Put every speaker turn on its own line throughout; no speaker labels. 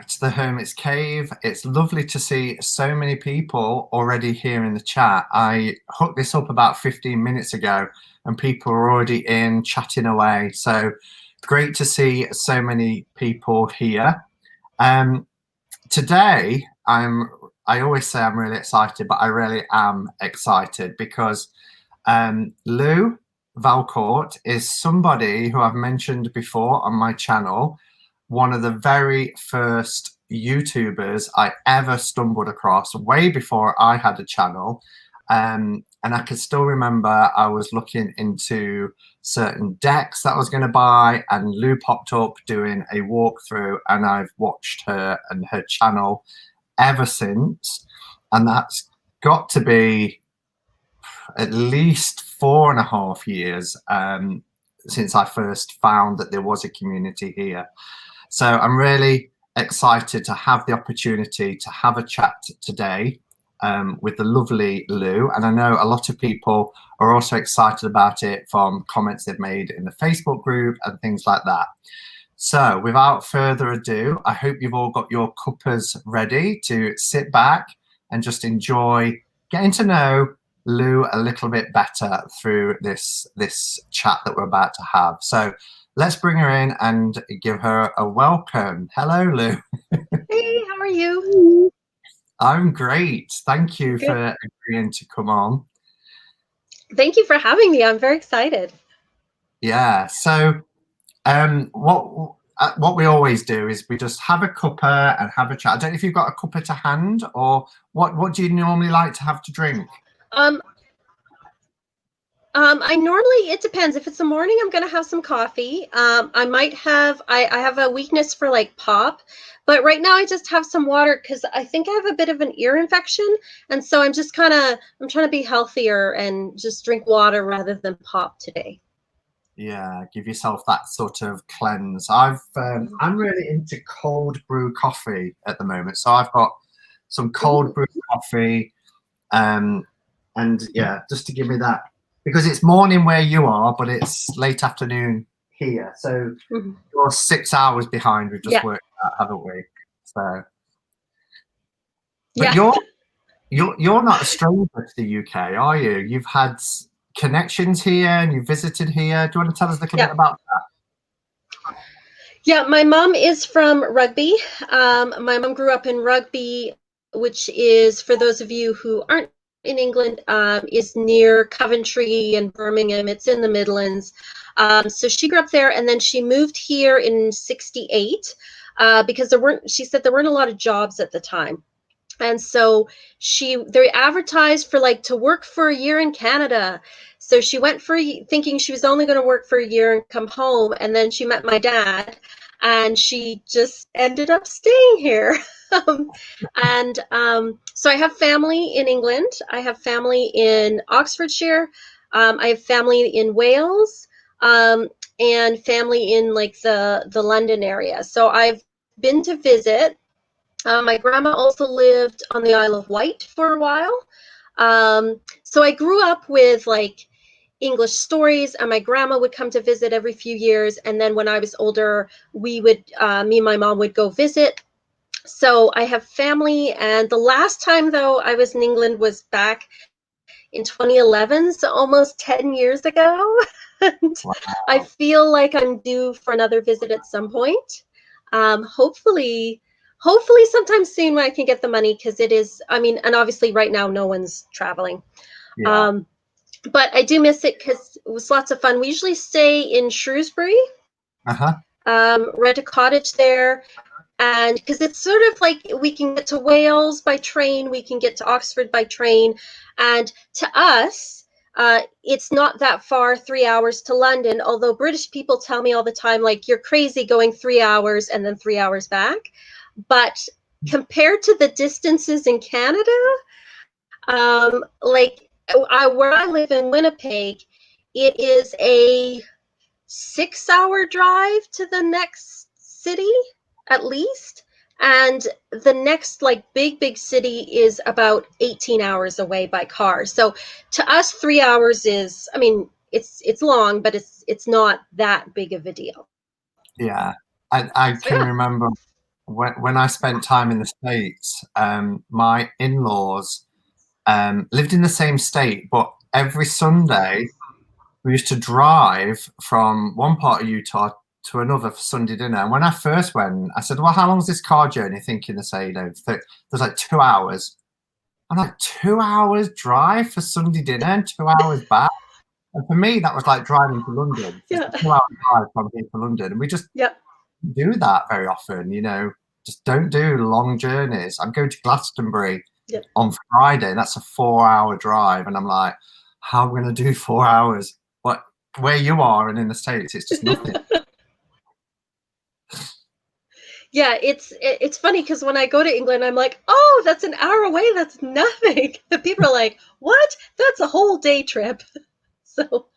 to the Hermit's Cave. It's lovely to see so many people already here in the chat. I hooked this up about 15 minutes ago and people are already in chatting away. So great to see so many people here. Today, I always say I'm really excited, but I really am excited because Lou Valcourt is somebody who I've mentioned before on my channel, one of the very first YouTubers I ever stumbled across way before I had a channel. And I can still remember I was looking into certain decks that I was going to buy, and Lou popped up doing a walkthrough, and I've watched her and her channel ever since. And that's got to be at least 4.5 years since I first found that there was a community here. So I'm really excited to have the opportunity to have a chat today with the lovely Lou. And I know a lot of people are also excited about it from comments they've made in the Facebook group and things like that. So without further ado, I hope you've all got your cuppers ready to sit back and just enjoy getting to know Lou a little bit better through this chat that we're about to have. So let's bring her in and give her a welcome. Hello, Lou.
Hey, how are you?
I'm great. Thank you for agreeing to come on.
Thank you for having me. I'm very excited.
Yeah. So what we always do is we just have a cuppa and have a chat. I don't know if you've got a cuppa to hand, or what do you normally like to have to drink?
I normally, it depends. If it's the morning, I'm going to have some coffee. I might have, I have a weakness for like pop, but right now I just have some water because I think I have a bit of an ear infection. And so I'm just I'm trying to be healthier and just drink water rather than pop today.
Yeah, give yourself that sort of cleanse. I'm really into cold brew coffee at the moment. So I've got some cold brew coffee, and yeah, just to give me that, because it's morning where you are, but it's late afternoon here. So you're 6 hours behind. We've just worked out, haven't we? So, but you're not a stranger to the UK, are you? You've had connections here and you visited here. Do you want to tell us a little bit about that?
Yeah, my mom is from Rugby. My mom grew up in Rugby, which is, for those of you who aren't in England, is near Coventry and Birmingham. It's in the Midlands. So she grew up there, and then she moved here in '68 because she said there weren't a lot of jobs at the time. And so they advertised for like to work for a year in Canada. So she went thinking she was only going to work for a year and come home. And then she met my dad and she just ended up staying here. So I have family in England. I have family in Oxfordshire. I have family in Wales, and family in like the London area. So I've been to visit. My grandma also lived on the Isle of Wight for a while. So I grew up with like English stories, and my grandma would come to visit every few years. And then when I was older, me and my mom would go visit. So I have family. And the last time, though, I was in England was back in 2011, so almost 10 years ago. And wow. I feel like I'm due for another visit at some point. Hopefully sometime soon when I can get the money, because it is, I mean, and obviously right now no one's traveling. Yeah. But I do miss it because it was lots of fun. We usually stay in Shrewsbury, rent a cottage there. And because it's sort of like we can get to Wales by train, we can get to Oxford by train. And to us, it's not that far, 3 hours to London, although British people tell me all the time, like, you're crazy going 3 hours and then 3 hours back. But compared to the distances in Canada, like where I live in Winnipeg, it is a 6-hour drive to the next city, at least. And the next like big city is about 18 hours away by car. So to us, 3 hours is, I mean, it's long, but it's not that big of a deal.
Yeah, I can remember when I spent time in the States, my in-laws lived in the same state, but every Sunday we used to drive from one part of Utah to another for Sunday dinner. And when I first went, I said, "Well, how long is this car journey?" Thinking they say, there's like 2 hours. I'm like, 2 hours drive for Sunday dinner and 2 hours back. And for me, that was like driving to London. Just
Yeah.
a 2 hour drive from here to London. And we just
Yeah.
do that very often, just don't do long journeys. I'm going to Glastonbury
Yeah.
on Friday. That's a 4 hour drive. And I'm like, how am I going to do 4 hours? What, where you are and in the States, it's just nothing.
Yeah, it's funny because when I go to England, I'm like, oh, that's an hour away. That's nothing. The people are like, what? That's a whole day trip. So,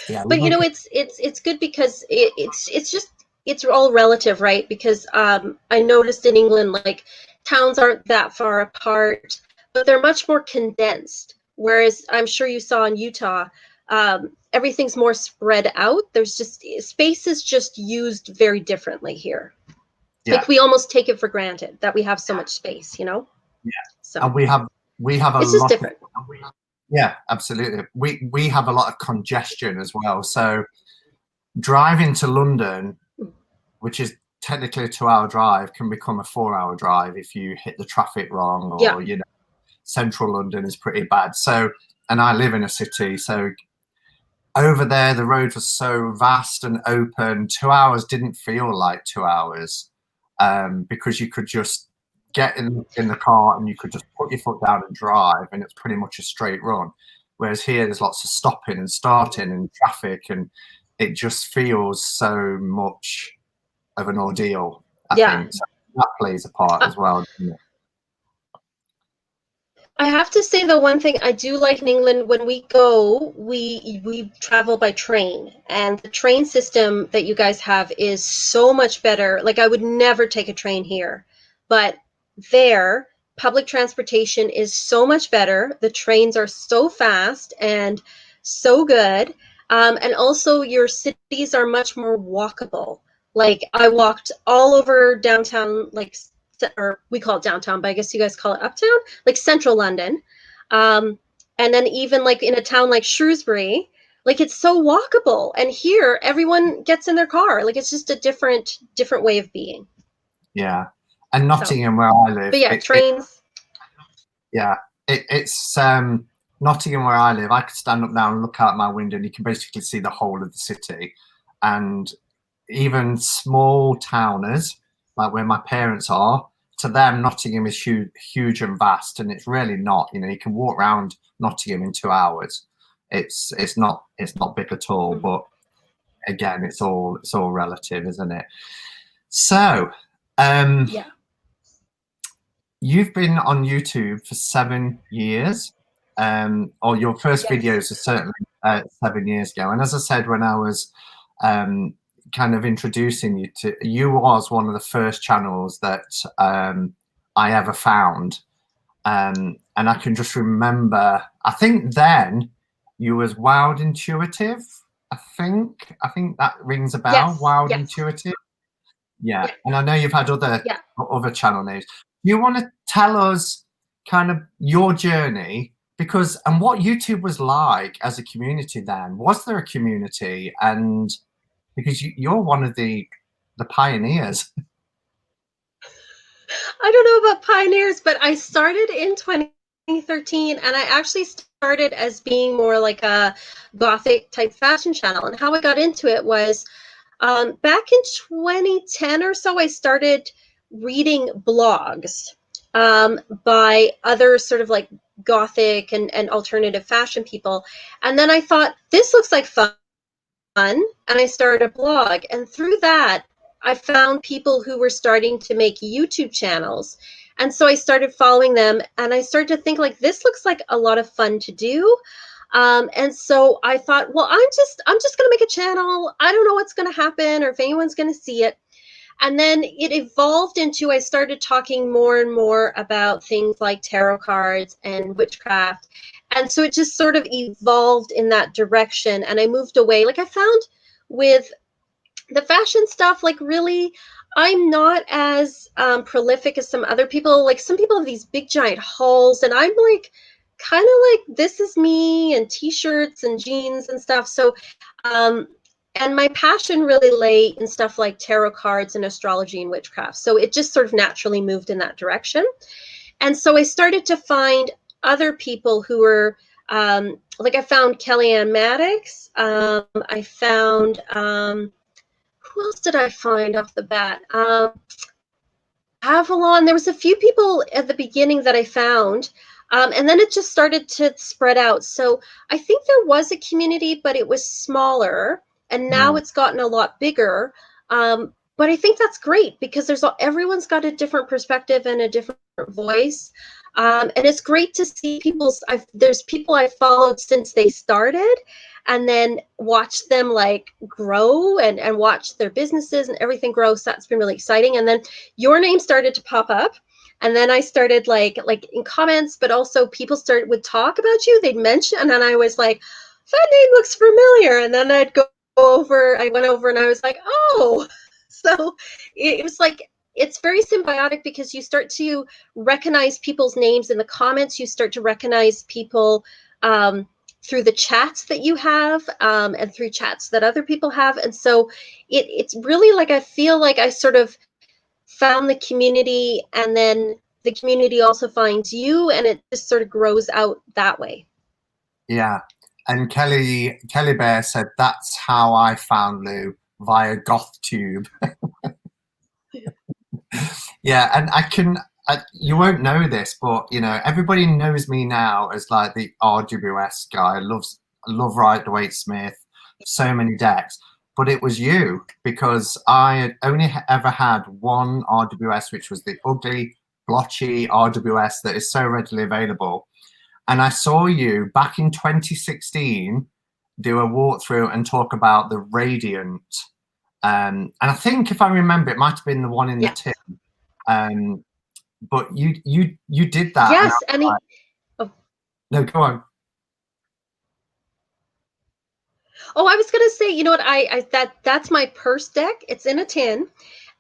Yeah.
but you know, it's good because it's all relative, right? Because I noticed in England, like towns aren't that far apart, but they're much more condensed. Whereas I'm sure you saw in Utah, everything's more spread out. There's just space is just used very differently here.
Yeah.
Like we almost take it for granted that we have so much space, you know?
Yeah.
So
And we have a
it's just
lot
different.
yeah, absolutely. We have a lot of congestion as well. So driving to London, which is technically a 2 hour drive, can become a 4 hour drive if you hit the traffic wrong, or
Yeah.
central London is pretty bad. So, and I live in a city, so over there the roads were so vast and open. 2 hours didn't feel like 2 hours, because you could just get in the car and you could just put your foot down and drive, and it's pretty much a straight run. Whereas here there's lots of stopping and starting and traffic, and it just feels so much of an ordeal, I
Yeah.
think. So that plays a part as well, doesn't it?
I have to say the one thing I do like in England, when we go, we travel by train, and the train system that you guys have is so much better. Like I would never take a train here, but there public transportation is so much better. The trains are so fast and so good. And also your cities are much more walkable. Like I walked all over downtown, like, or we call it downtown, but I guess you guys call it uptown, like central London. And then even like in a town like Shrewsbury, like it's so walkable. And here everyone gets in their car. Like it's just a different way of being.
Yeah. And
So,
Nottingham, where I live,
but yeah, trains.
yeah, it's Nottingham, where I live. I could stand up now and look out my window, and you can basically see the whole of the city. And even small towners, like where my parents are, to them, Nottingham is huge, huge and vast, and it's really not. You can walk around Nottingham in 2 hours. It's not big at all.
Mm-hmm.
But again, it's all relative, isn't it? So,
Yeah.
you've been on YouTube for 7 years, or your first
Yes.
videos are certainly 7 years ago. And as I said, when I was kind of introducing you to, you was one of the first channels that I ever found. And I can just remember, I think then you was Wild Intuitive. I think that rings a bell.
Yes.
Wild
Yes.
Intuitive. Yeah. And I know you've had other channel names. Do you want to tell us kind of your journey, and what YouTube was like as a community then? Was there a community? And because you're one of the pioneers.
I don't know about pioneers, but I started in 2013, and I actually started as being more like a gothic type fashion channel. And how I got into it was back in 2010 or so, I started reading blogs by other sort of like gothic and alternative fashion people. And then I thought, this looks like fun. And I started a blog. And through that, I found people who were starting to make YouTube channels. And so I started following them, and I started to think like, this looks like a lot of fun to do. And so I thought, well, I'm just going to make a channel. I don't know what's going to happen or if anyone's going to see it. And then it evolved into, I started talking more and more about things like tarot cards and witchcraft. And so it just sort of evolved in that direction. And I moved away. Like I found with the fashion stuff, like really, I'm not as prolific as some other people. Like some people have these big giant hauls, and I'm like kind of like this is me and t-shirts and jeans and stuff. So um, and my passion really lay in stuff like tarot cards and astrology and witchcraft. So it just sort of naturally moved in that direction. And so I started to find other people who were like I found Kellyanne Maddox. I found who else did I find off the bat? Avalon. There was a few people at the beginning that I found, and then it just started to spread out. So I think there was a community, but it was smaller, and now
Mm.
it's gotten a lot bigger. But I think that's great because everyone's got a different perspective and a different voice. And it's great to see there's people I've followed since they started and then watch them like grow and watch their businesses and everything grow. So that's been really exciting. And then your name started to pop up. And then I started like in comments, but also people would talk about you. They'd mention, and then I was like, that name looks familiar. And then I went over and I was like, oh, so it was like, it's very symbiotic because you start to recognize people's names in the comments. You start to recognize people through the chats that you have and through chats that other people have. And so it's really like, I feel like I sort of found the community and then the community also finds you and it just sort of grows out that way.
Yeah. And Kelly Bear said that's how I found Lou, via GothTube. Yeah, and you won't know this, but you know, everybody knows me now as like the RGWs guy. I love Rider-Waite-Smith, so many decks. But it was you, because I had only ever had one RWS, which was the ugly, blotchy RWS that is so readily available. And I saw you back in 2016 do a walkthrough and talk about the Radiant. And I think, if I remember, it might have been the one in the tin. But you did that.
Yes,
and
and
like,
oh.
No, go on.
Oh, I was gonna say, you know what? That's my purse deck. It's in a tin,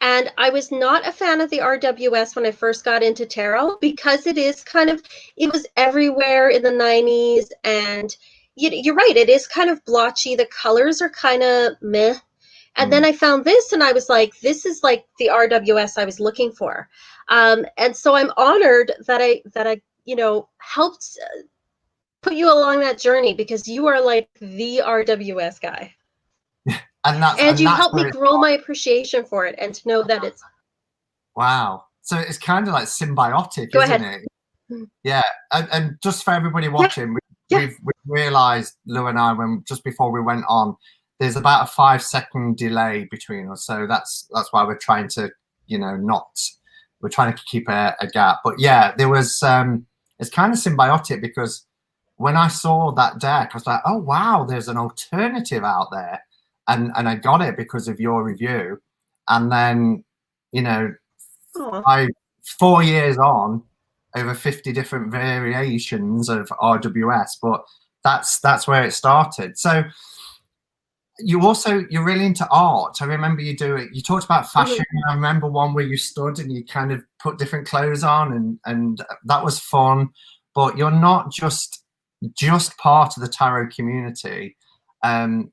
and I was not a fan of the RWS when I first got into tarot because it was everywhere in the 90s, and you're right, it is kind of blotchy. The colors are kind of meh. And then I found this, and I was like, this is like the RWS I was looking for. And so I'm honored that I helped put you along that journey because you are like the RWS guy. And you
That's
helped me
where it's
grow my appreciation for it and to know that it's.
wow. So it's kind of like symbiotic,
Go
isn't
ahead.
it? Yeah. And just for everybody
Yeah.
watching,
Yeah.
we've realized, Lou and I, when just before we went on, there's about a 5-second delay between us. So that's why we're trying to, we're trying to keep a gap. But yeah, there was it's kind of symbiotic, because when I saw that deck, I was like, oh wow, there's an alternative out there. And I got it because of your review. And then, you know,
Aww.
4 years on, over 50 different variations of RWS, but that's where it started. So you're really into art. I remember you talked about fashion. I remember one where you stood and you kind of put different clothes on, and that was fun. But you're not just part of the tarot community.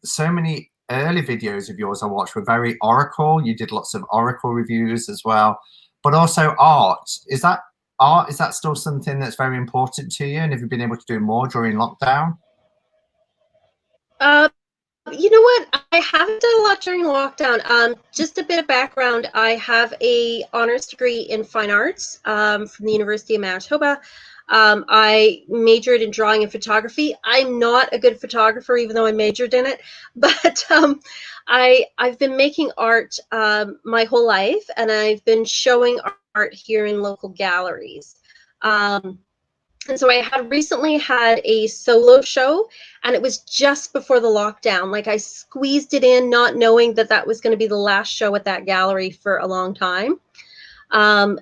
So many early videos of yours I watched were very oracle. You did lots of oracle reviews as well, but also art. Is that still something that's very important to you? And have you been able to do more during lockdown?
You know what? I haven't done a lot during lockdown. Just a bit of background. I have a honors degree in fine arts from the University of Manitoba. I majored in drawing and photography. I'm not a good photographer, even though I majored in it. But I've been making art my whole life, and I've been showing art here in local galleries. And so I had recently had a solo show, and it was just before the lockdown. Like I squeezed it in, not knowing that that was going to be the last show at that gallery for a long time.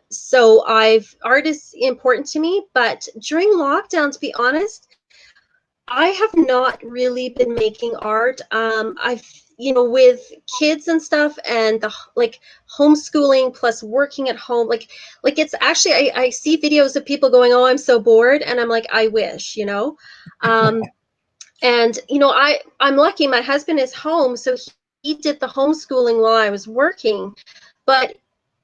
So art is important to me, but during lockdown, to be honest, I have not really been making art. you know, with kids and stuff, and the like homeschooling plus working at home, like it's actually, I see videos of people going, oh, I'm so bored, and I'm like, I wish, you know. And you know, I'm lucky, my husband is home, so he did the homeschooling while I was working. But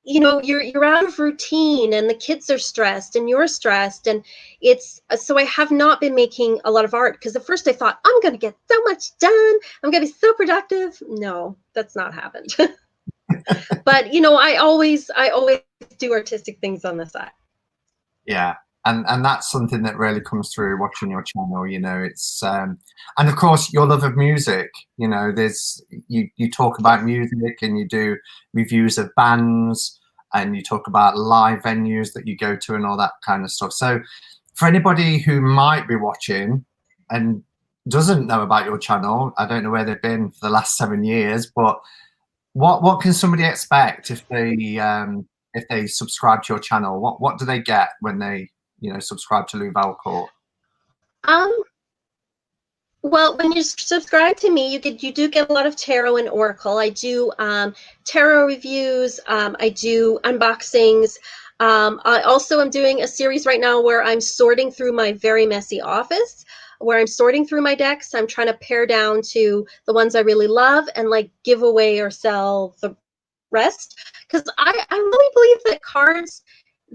you know, you're out of routine, and the kids are stressed, and you're stressed, and it's so I have not been making a lot of art, because at first I thought, I'm going to get so much done, I'm going to be so productive. No, that's not happened. But you know, I always do artistic things on the side.
Yeah, and that's something that really comes through watching your channel. You know, it's and of course your love of music. You know, there's you talk about music, and you do reviews of bands, and you talk about live venues that you go to and all that kind of stuff. So for anybody who might be watching and doesn't know about your channel, I don't know where they've been for the last 7 years, but what can somebody expect if they subscribe to your channel? What do they get when they, you know, subscribe to Lou Valcourt?
Um, Well, when you subscribe to me, you do get a lot of tarot and oracle. I do tarot reviews. I do unboxings. I also am doing a series right now where I'm sorting through my very messy office, where I'm sorting through my decks. I'm trying to pare down to the ones I really love and like give away or sell the rest. Because I really believe that cards,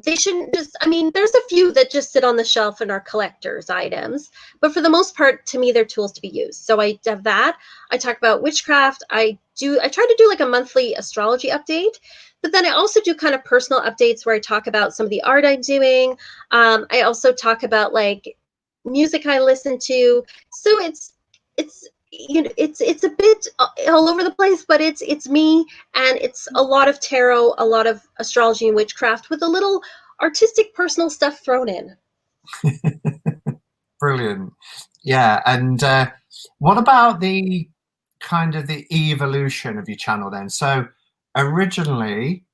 they shouldn't just, I mean, there's a few that just sit on the shelf and are collector's items, but for the most part, to me, they're tools to be used. So I have that. I talk about witchcraft. I try to do like a monthly astrology update, but then I also do kind of personal updates where I talk about some of the art I'm doing. I also talk about like music I listen to. So it's you know, it's a bit all over the place, but it's me, and it's a lot of tarot, a lot of astrology and witchcraft with a little artistic personal stuff thrown in.
Brilliant. Yeah, and what about the kind of the evolution of your channel then? So originally,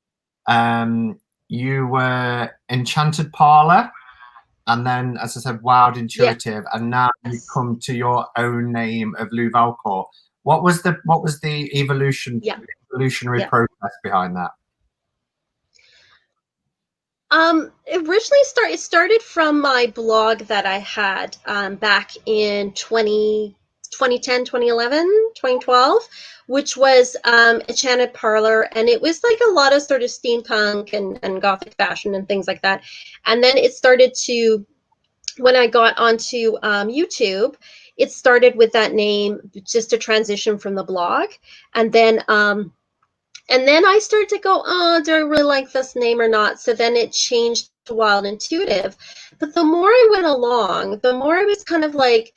you were Enchanted Parlor, and then, as I said, Wild
Yes.
Intuitive, and now you've come to your own name of Lou Valcourt. What was the
Yeah.
evolutionary
Yeah.
process behind that?
It started from my blog that I had back in 2010, 2011, 2012, which was Enchanted Parlor. And it was like a lot of sort of steampunk and gothic fashion and things like that. And then it started to, when I got onto YouTube, it started with that name, just a transition from the blog. And then I started to go, oh, do I really like this name or not? So then it changed to Wild Intuitive. But the more I went along, the more I was kind of like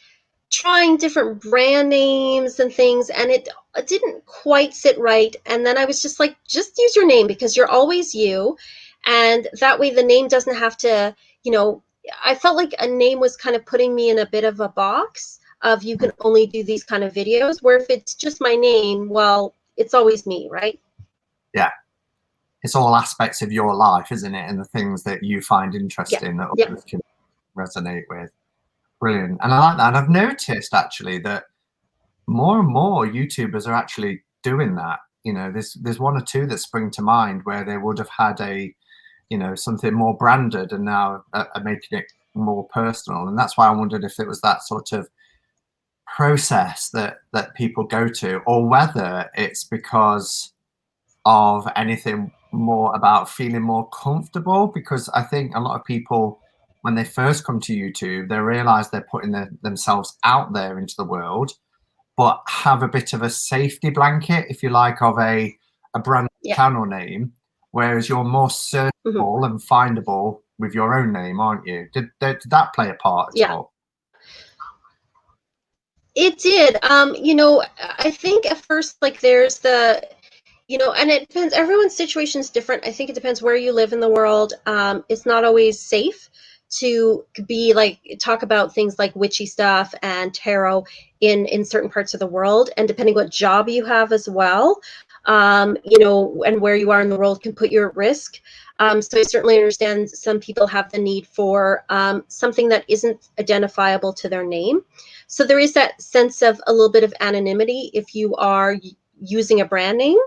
trying different brand names and things, and it didn't quite sit right. And then I was just like, just use your name, because you're always you. And that way the name doesn't have to, you know, I felt like a name was kind of putting me in a bit of a box of you can only do these kind of videos, where if it's just my name, well, it's always me, right?
Yeah, it's all aspects of your life, isn't it? And the things that you find
Yeah.
interesting that
Yeah.
others can resonate with. Brilliant. And I like that. And I've noticed actually that more and more YouTubers are actually doing that. You know, there's one or two that spring to mind where they would have had a, you know, something more branded, and now are making it more personal. And that's why I wondered if it was that sort of process that people go to, or whether it's because of anything more about feeling more comfortable. Because I think a lot of people, when they first come to YouTube, they realize they're putting themselves out there into the world, but have a bit of a safety blanket, if you like, of a brand
Yeah.
channel name, whereas you're more
Mhm.
searchable and findable with your own name, aren't you? Did that play a part at
Yeah.
all?
It did. You know, I think at first, like, there's the, you know, and it depends. Everyone's situation is different. I think it depends where you live in the world. It's not always safe to be like talk about things like witchy stuff and tarot in certain parts of the world, and depending what job you have as well, you know, and where you are in the world can put you at risk. So I certainly understand some people have the need for something that isn't identifiable to their name. So there is that sense of a little bit of anonymity if you are using a brand name.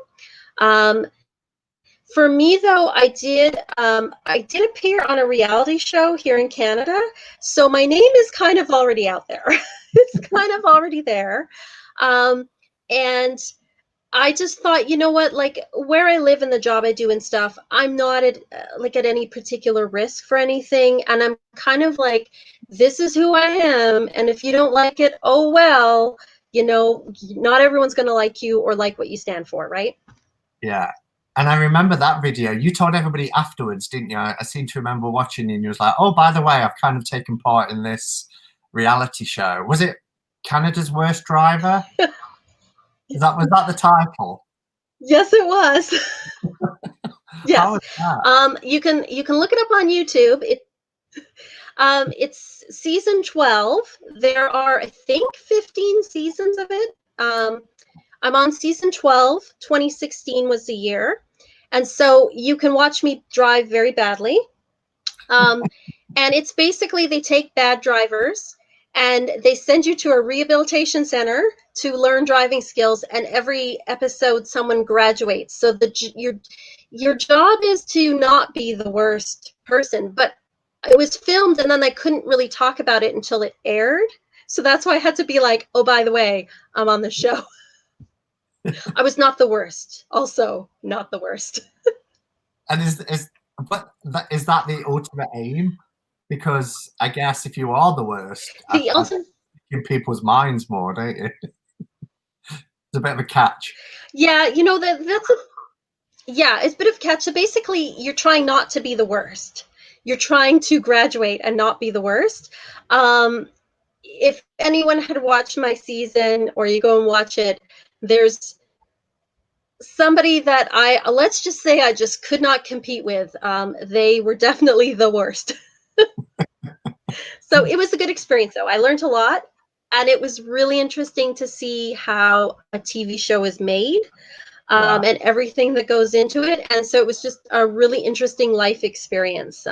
For me, though, I did appear on a reality show here in Canada, so my name is kind of already out there. It's kind of already there, and I just thought, you know what, like where I live and the job I do and stuff, I'm not at at any particular risk for anything, and I'm kind of like, this is who I am, and if you don't like it, oh well, you know, not everyone's going to like you or like what you stand for, right?
Yeah. And I remember that video. You told everybody afterwards, didn't you? I seem to remember watching you and you was like, oh, by the way, I've kind of taken part in this reality show. Was it Canada's Worst Driver? Was that the title?
Yes, it was. Yes.
How was that?
You can look it up on YouTube. It's season 12. There are, I think, 15 seasons of it. I'm on season 12. 2016 was the year. And so you can watch me drive very badly. And it's basically they take bad drivers and they send you to a rehabilitation center to learn driving skills. And every episode, someone graduates. So your job is to not be the worst person. But it was filmed, and then I couldn't really talk about it until it aired. So that's why I had to be like, oh, by the way, I'm on the show. I was not the worst. Also, not the worst.
And is that the ultimate aim? Because I guess if you are the worst,
The ultimate,
in people's minds more, don't you? It's a bit of a catch.
yeah, you know that's it's a bit of a catch. So basically, you're trying not to be the worst. You're trying to graduate and not be the worst. If anyone had watched my season, or you go and watch it, there's somebody that let's just say I just could not compete with. They were definitely the worst. So it was a good experience, though. I learned a lot, and it was really interesting to see how a TV show is made, and everything that goes into it. And so it was just a really interesting life experience.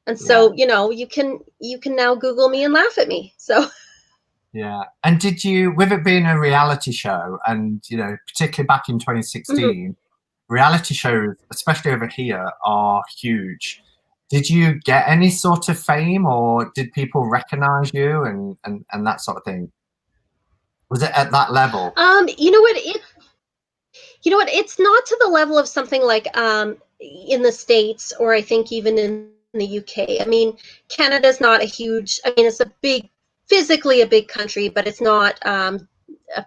And so, you know, you can now Google me and laugh at me. So
yeah. And did you, with it being a reality show, and you know, particularly back in 2016, reality shows, especially over here, are huge. Did you get any sort of fame, or did people recognize you and that sort of thing? Was it at that level?
you know what, it's not to the level of something like in the States, or I think even in the UK. I mean, Canada's not a huge, I mean, it's a big, physically a big country, but it's not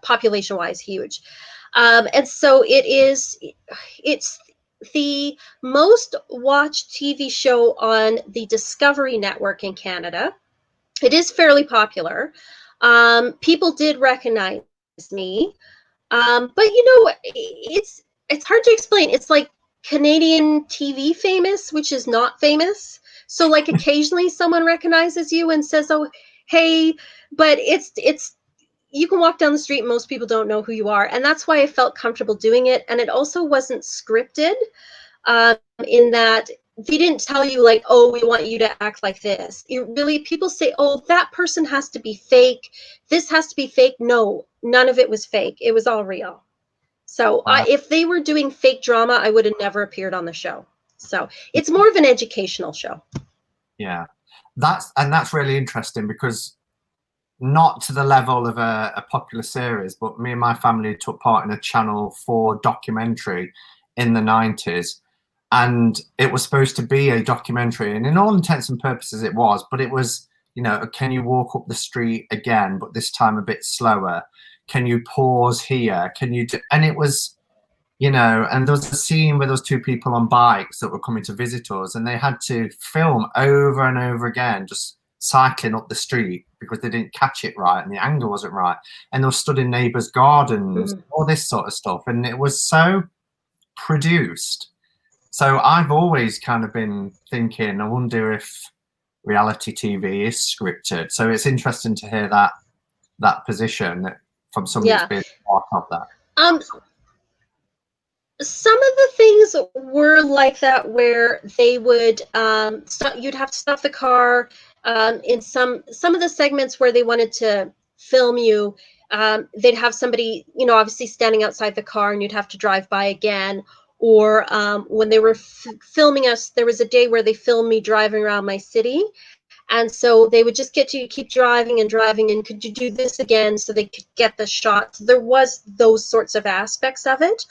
population wise huge. And so it's the most watched TV show on the Discovery Network in Canada. It is fairly popular. People did recognize me. But you know, it's hard to explain. It's like Canadian TV famous, which is not famous. So like occasionally someone recognizes you and says, "Oh, hey," but it's you can walk down the street and most people don't know who you are, and that's why I felt comfortable doing it. And it also wasn't scripted, in that they didn't tell you like, oh, we want you to act like this. It really, people say, oh, that person has to be fake, this has to be fake. No, none of it was fake. It was all real. So if they were doing fake drama, I would have never appeared on the show. So it's more of an educational show.
Yeah, that's really interesting, because not to the level of a popular series, but me and my family took part in a Channel 4 documentary in the 90s, and it was supposed to be a documentary, and in all intents and purposes it was, but it was, you know, can you walk up the street again, but this time a bit slower? Can you pause here? Can you do, and it was, you know, and there was a scene with those two people on bikes that were coming to visit us, and they had to film over and over again, just cycling up the street because they didn't catch it right and the angle wasn't right, and they were stood in neighbours' gardens, all this sort of stuff, and it was so produced. So I've always kind of been thinking, I wonder if reality TV is scripted. So it's interesting to hear that position from somebody who's been part of that.
Some of the things were like that, where they would you'd have to stop the car in some of the segments where they wanted to film you. They'd have somebody, obviously standing outside the car, and you'd have to drive by again. Or when they were filming us, there was a day where they filmed me driving around my city. And so they would just get you to keep driving and driving, and could you do this again, so they could get the shot. So there was those sorts of aspects of it.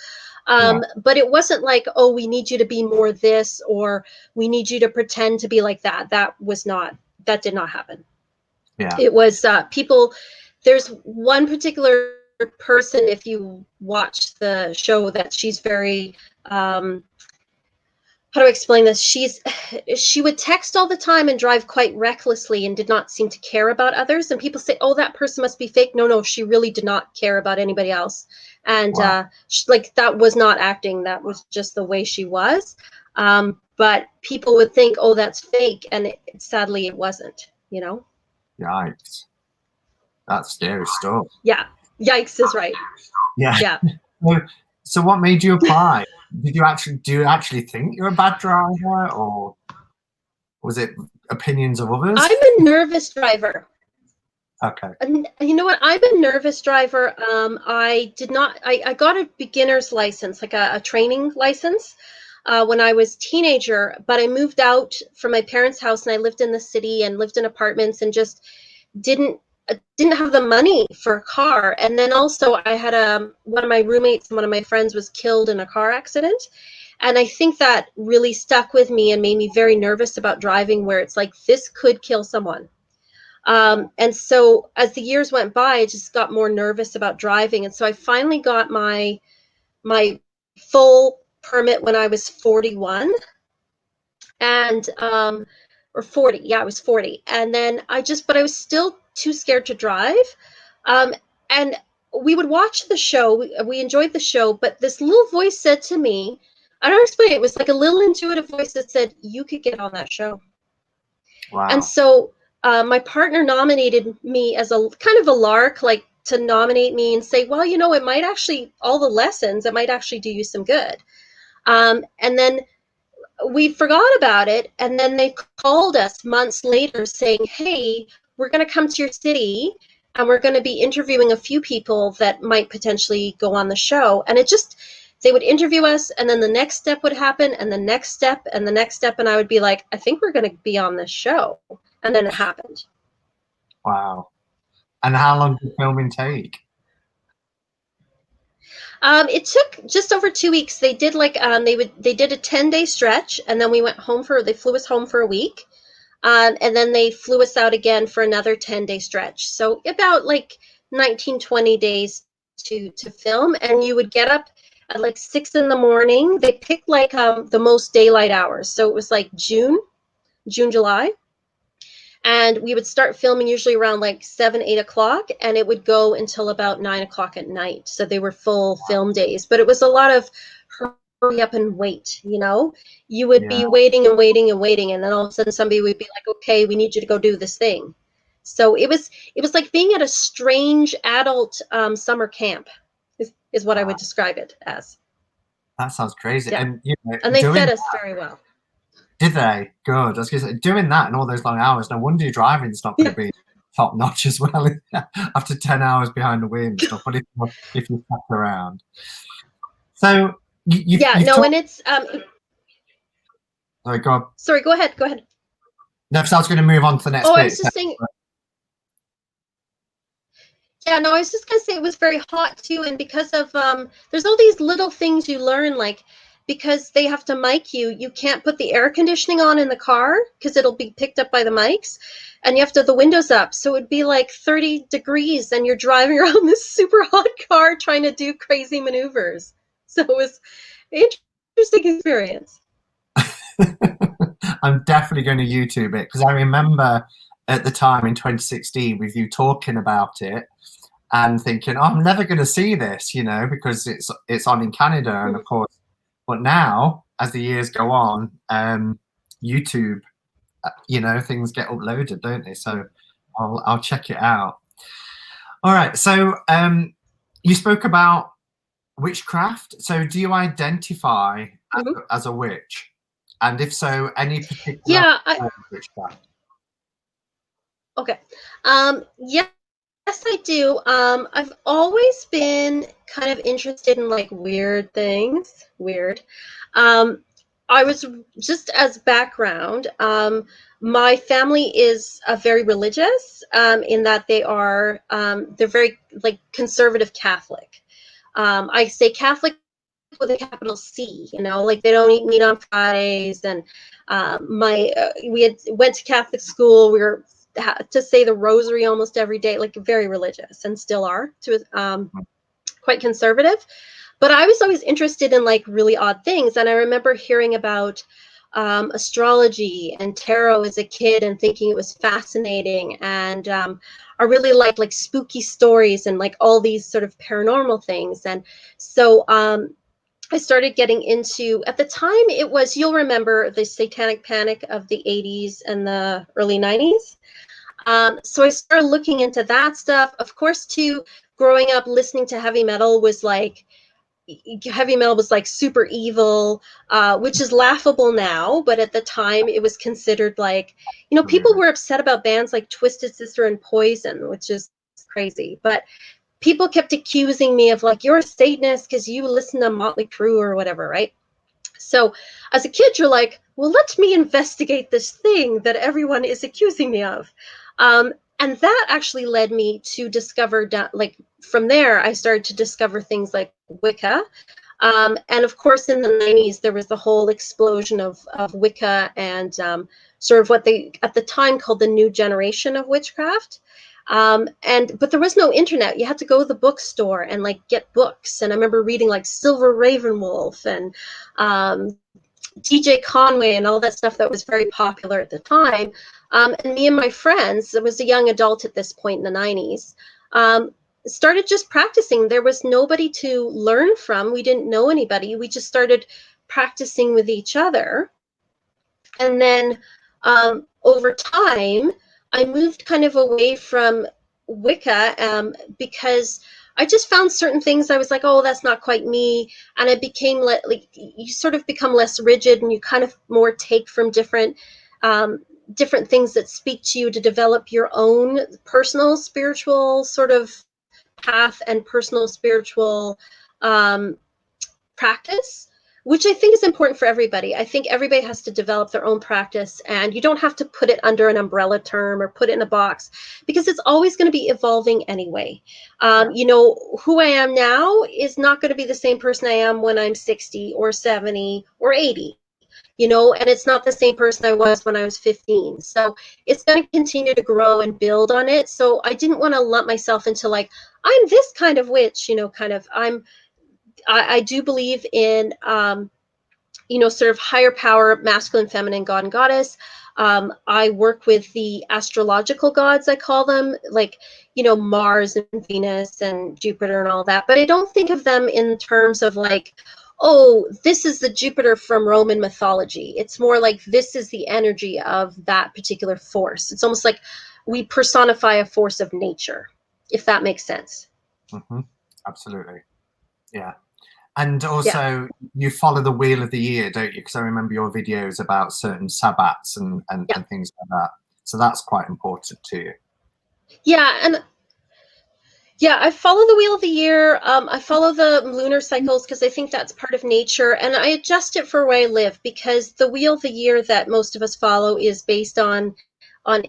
Yeah.
But it wasn't like, oh, we need you to be more this, or we need you to pretend to be like that. That did not happen.
Yeah.
It was people. There's one particular person, if you watch the show, that she's very, how do I explain this? She would text all the time and drive quite recklessly, and did not seem to care about others. And people say, "Oh, that person must be fake." No, she really did not care about anybody else. And
Wow.
like, that was not acting. That was just the way she was. But people would think, "Oh, that's fake," and sadly, it wasn't.
Yikes. That's scary stuff.
Yeah. Yikes is right.
Yeah.
Yeah.
So what made you apply? Do you actually think you're a bad driver, or was it opinions of others?
I'm a nervous driver.
Okay.
And you know what? I'm a nervous driver. I did not. I got a beginner's license, like a training license, when I was teenager. But I moved out from my parents' house, and I lived in the city and lived in apartments, and just didn't have the money for a car. And then also, I had one of my roommates and one of my friends was killed in a car accident. And I think that really stuck with me and made me very nervous about driving, where it's like, this could kill someone. And so as the years went by, I just got more nervous about driving. And so I finally got my full permit when I was 41, and or 40. Yeah, I was 40. And then but I was still too scared to drive. And we would watch the show. We enjoyed the show, but this little voice said to me, I don't explain it. It was like a little intuitive voice that said, "You could get on that show." And
Wow.
so my partner nominated me as a kind of a lark, like to nominate me and say, well, it might actually, all the lessons, it might actually do you some good. And then we forgot about it. And then they called us months later saying, hey, we're going to come to your city, and we're going to be interviewing a few people that might potentially go on the show. And they would interview us, and then the next step would happen, and the next step, and the next step. And I would be like, I think we're going to be on this show. And then it happened.
Wow. And how long did filming take?
It took just over 2 weeks. They did they did a 10-day stretch, and then they flew us home for a week. And then they flew us out again for another 10-day stretch. So about like 19, 20 days to film. And you would get up at like 6 in the morning. They picked like the most daylight hours. So it was like June, July. And we would start filming usually around like 7, 8 o'clock, and it would go until about 9 o'clock at night. So they were full film days, but it was a lot of hurry up and wait. You would be waiting and waiting and waiting, and then all of a sudden somebody would be like, okay, we need you to go do this thing. So it was like being at a strange adult summer camp is what I would describe it as.
That sounds crazy.
Yeah.
And
they fed us very well.
Did they? Good. I was going to say, doing that and all those long hours, no wonder your driving's not going to be top notch as well after 10 hours behind the wheel and stuff. But if you sat around, so
and it's
sorry, go on.
Sorry, go ahead.
No, so I was going to move on to the next bit.
I was just saying. Yeah, no, I was just gonna say it was very hot too, and because of there's all these little things you learn, like, because they have to mic you, you can't put the air conditioning on in the car because it'll be picked up by the mics, and you have to have the windows up, so it'd be like 30 degrees, and you're driving around this super hot car trying to do crazy maneuvers. So it was an interesting experience.
I'm definitely going to YouTube it, because I remember at the time in 2016 with you talking about it and thinking, oh, I'm never going to see this, because it's on in Canada, and of course, but now as the years go on, YouTube, things get uploaded, don't they? So I'll check it out. All right. So you spoke about Witchcraft. So do you identify
Mhm.
as a witch? And if so, any particular
Yeah,
form of witchcraft?
okay. Yes, I do. I've always been kind of interested in like weird things. Weird. Um, I was just as background. My family is very religious in that they're very like conservative Catholic. I say Catholic with a capital C, you know, like they don't eat meat on Fridays. And my we had went to Catholic school. We were to say the rosary almost every day, like very religious, and still are to quite conservative. But I was always interested in like really odd things, and I remember hearing about astrology and tarot as a kid and thinking it was fascinating. And I really liked like spooky stories and like all these sort of paranormal things. And so I started getting into, at the time it was, you'll remember the satanic panic of the 80s and the early 90s. So I started looking into that stuff. Of course, too, growing up listening to heavy metal was like super evil, which is laughable now, but at the time it was considered like, you know, people
Absolutely.
were upset about bands like Twisted Sister and Poison, which is crazy. But people kept accusing me of like, you're a Satanist because you listen to Motley Crue or whatever, right? So as a kid, you're like, well, let me investigate this thing that everyone is accusing me of. And that actually led me to discover, like, from there, I started to discover things like Wicca. And of course, in the 90s, there was the whole explosion of Wicca and sort of what they at the time called the new generation of witchcraft. But there was no internet. You had to go to the bookstore and like get books. And I remember reading like Silver Ravenwolf and um, DJ Conway and all that stuff that was very popular at the time. And me and my friends, I was a young adult at this point in the 90s, started just practicing. There was nobody to learn from. We didn't know anybody. We just started practicing with each other. And then over time, I moved kind of away from Wicca because I just found certain things I was like, oh, that's not quite me. And I became like, you sort of become less rigid and you kind of more take from um, different things that speak to you to develop your own personal spiritual sort of path and personal spiritual um, practice, which I think is important for everybody. I think everybody has to develop their own practice, and you don't have to put it under an umbrella term or put it in a box because it's always going to be evolving anyway.
Yeah.
You know, who I am now is not going to be the same person I am when I'm 60 or 70 or 80. You know, and it's not the same person I was when I was 15. So it's going to continue to grow and build on it. So I didn't want to lump myself into like, I'm this kind of witch, you know, kind of, I do believe in, you know, sort of higher power, masculine, feminine, god and goddess. I work with the astrological gods, I call them, like, you know, Mars and Venus and Jupiter and all that. But I don't think of them in terms of like, oh, this is the Jupiter from Roman mythology. It's more like this is the energy of that particular force. It's almost like we personify a force of nature, if that makes sense.
Hmm. Absolutely. Yeah. And
Yeah.
also, you follow the wheel of the year, don't you? Because I remember your videos about certain sabbats
Yeah.
and things like that. So that's quite important to you.
Yeah. And yeah, I follow the wheel of the year. I follow the lunar cycles because I think that's part of nature, and I adjust it for where I live because the wheel of the year that most of us follow is based on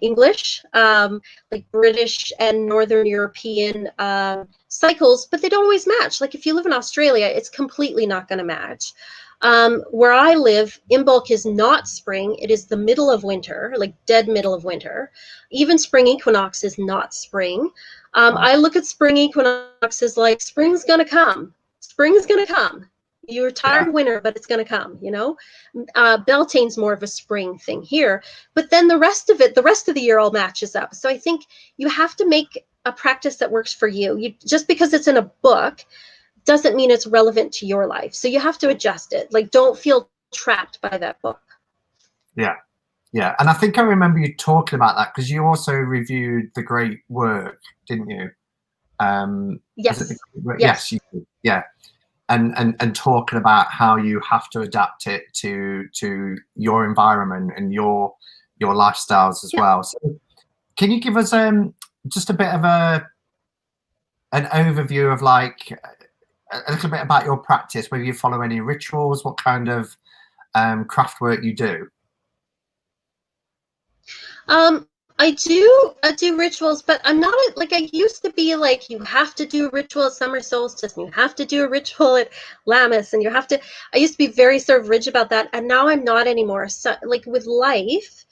English, like British and Northern European cycles, but they don't always match. Like if you live in Australia, it's completely not going to match. Where I live, Imbolc is not spring; it is the middle of winter, like dead middle of winter. Even spring equinox is not spring.
Right.
I look at spring equinox as like spring's gonna come. Spring's gonna come. You're
Yeah.
tired of winter, but it's gonna come. You know, Beltane's more of a spring thing here, but then the rest of the year all matches up. So I think you have to make a practice that works for you. You just because it's in a book doesn't mean it's relevant to your life. So you have to adjust it. Like don't feel trapped by that book.
Yeah. Yeah. And I think I remember you talking about that because you also reviewed The Great Work, didn't you? Was it
Yes.
yes,
Yes.
you did. Yeah. and talking about how you have to adapt it to your environment and your lifestyles as well. So can you give us just a bit of an overview of like a little bit about your practice, whether you follow any rituals, what kind of craft work you do?
I do rituals, but I'm not like I used to be. Like, you have to do a ritual at summer solstice, and you have to do a ritual at Lammas, and you have to. I used to be very sort of rigid about that, and now I'm not anymore. So, like with life,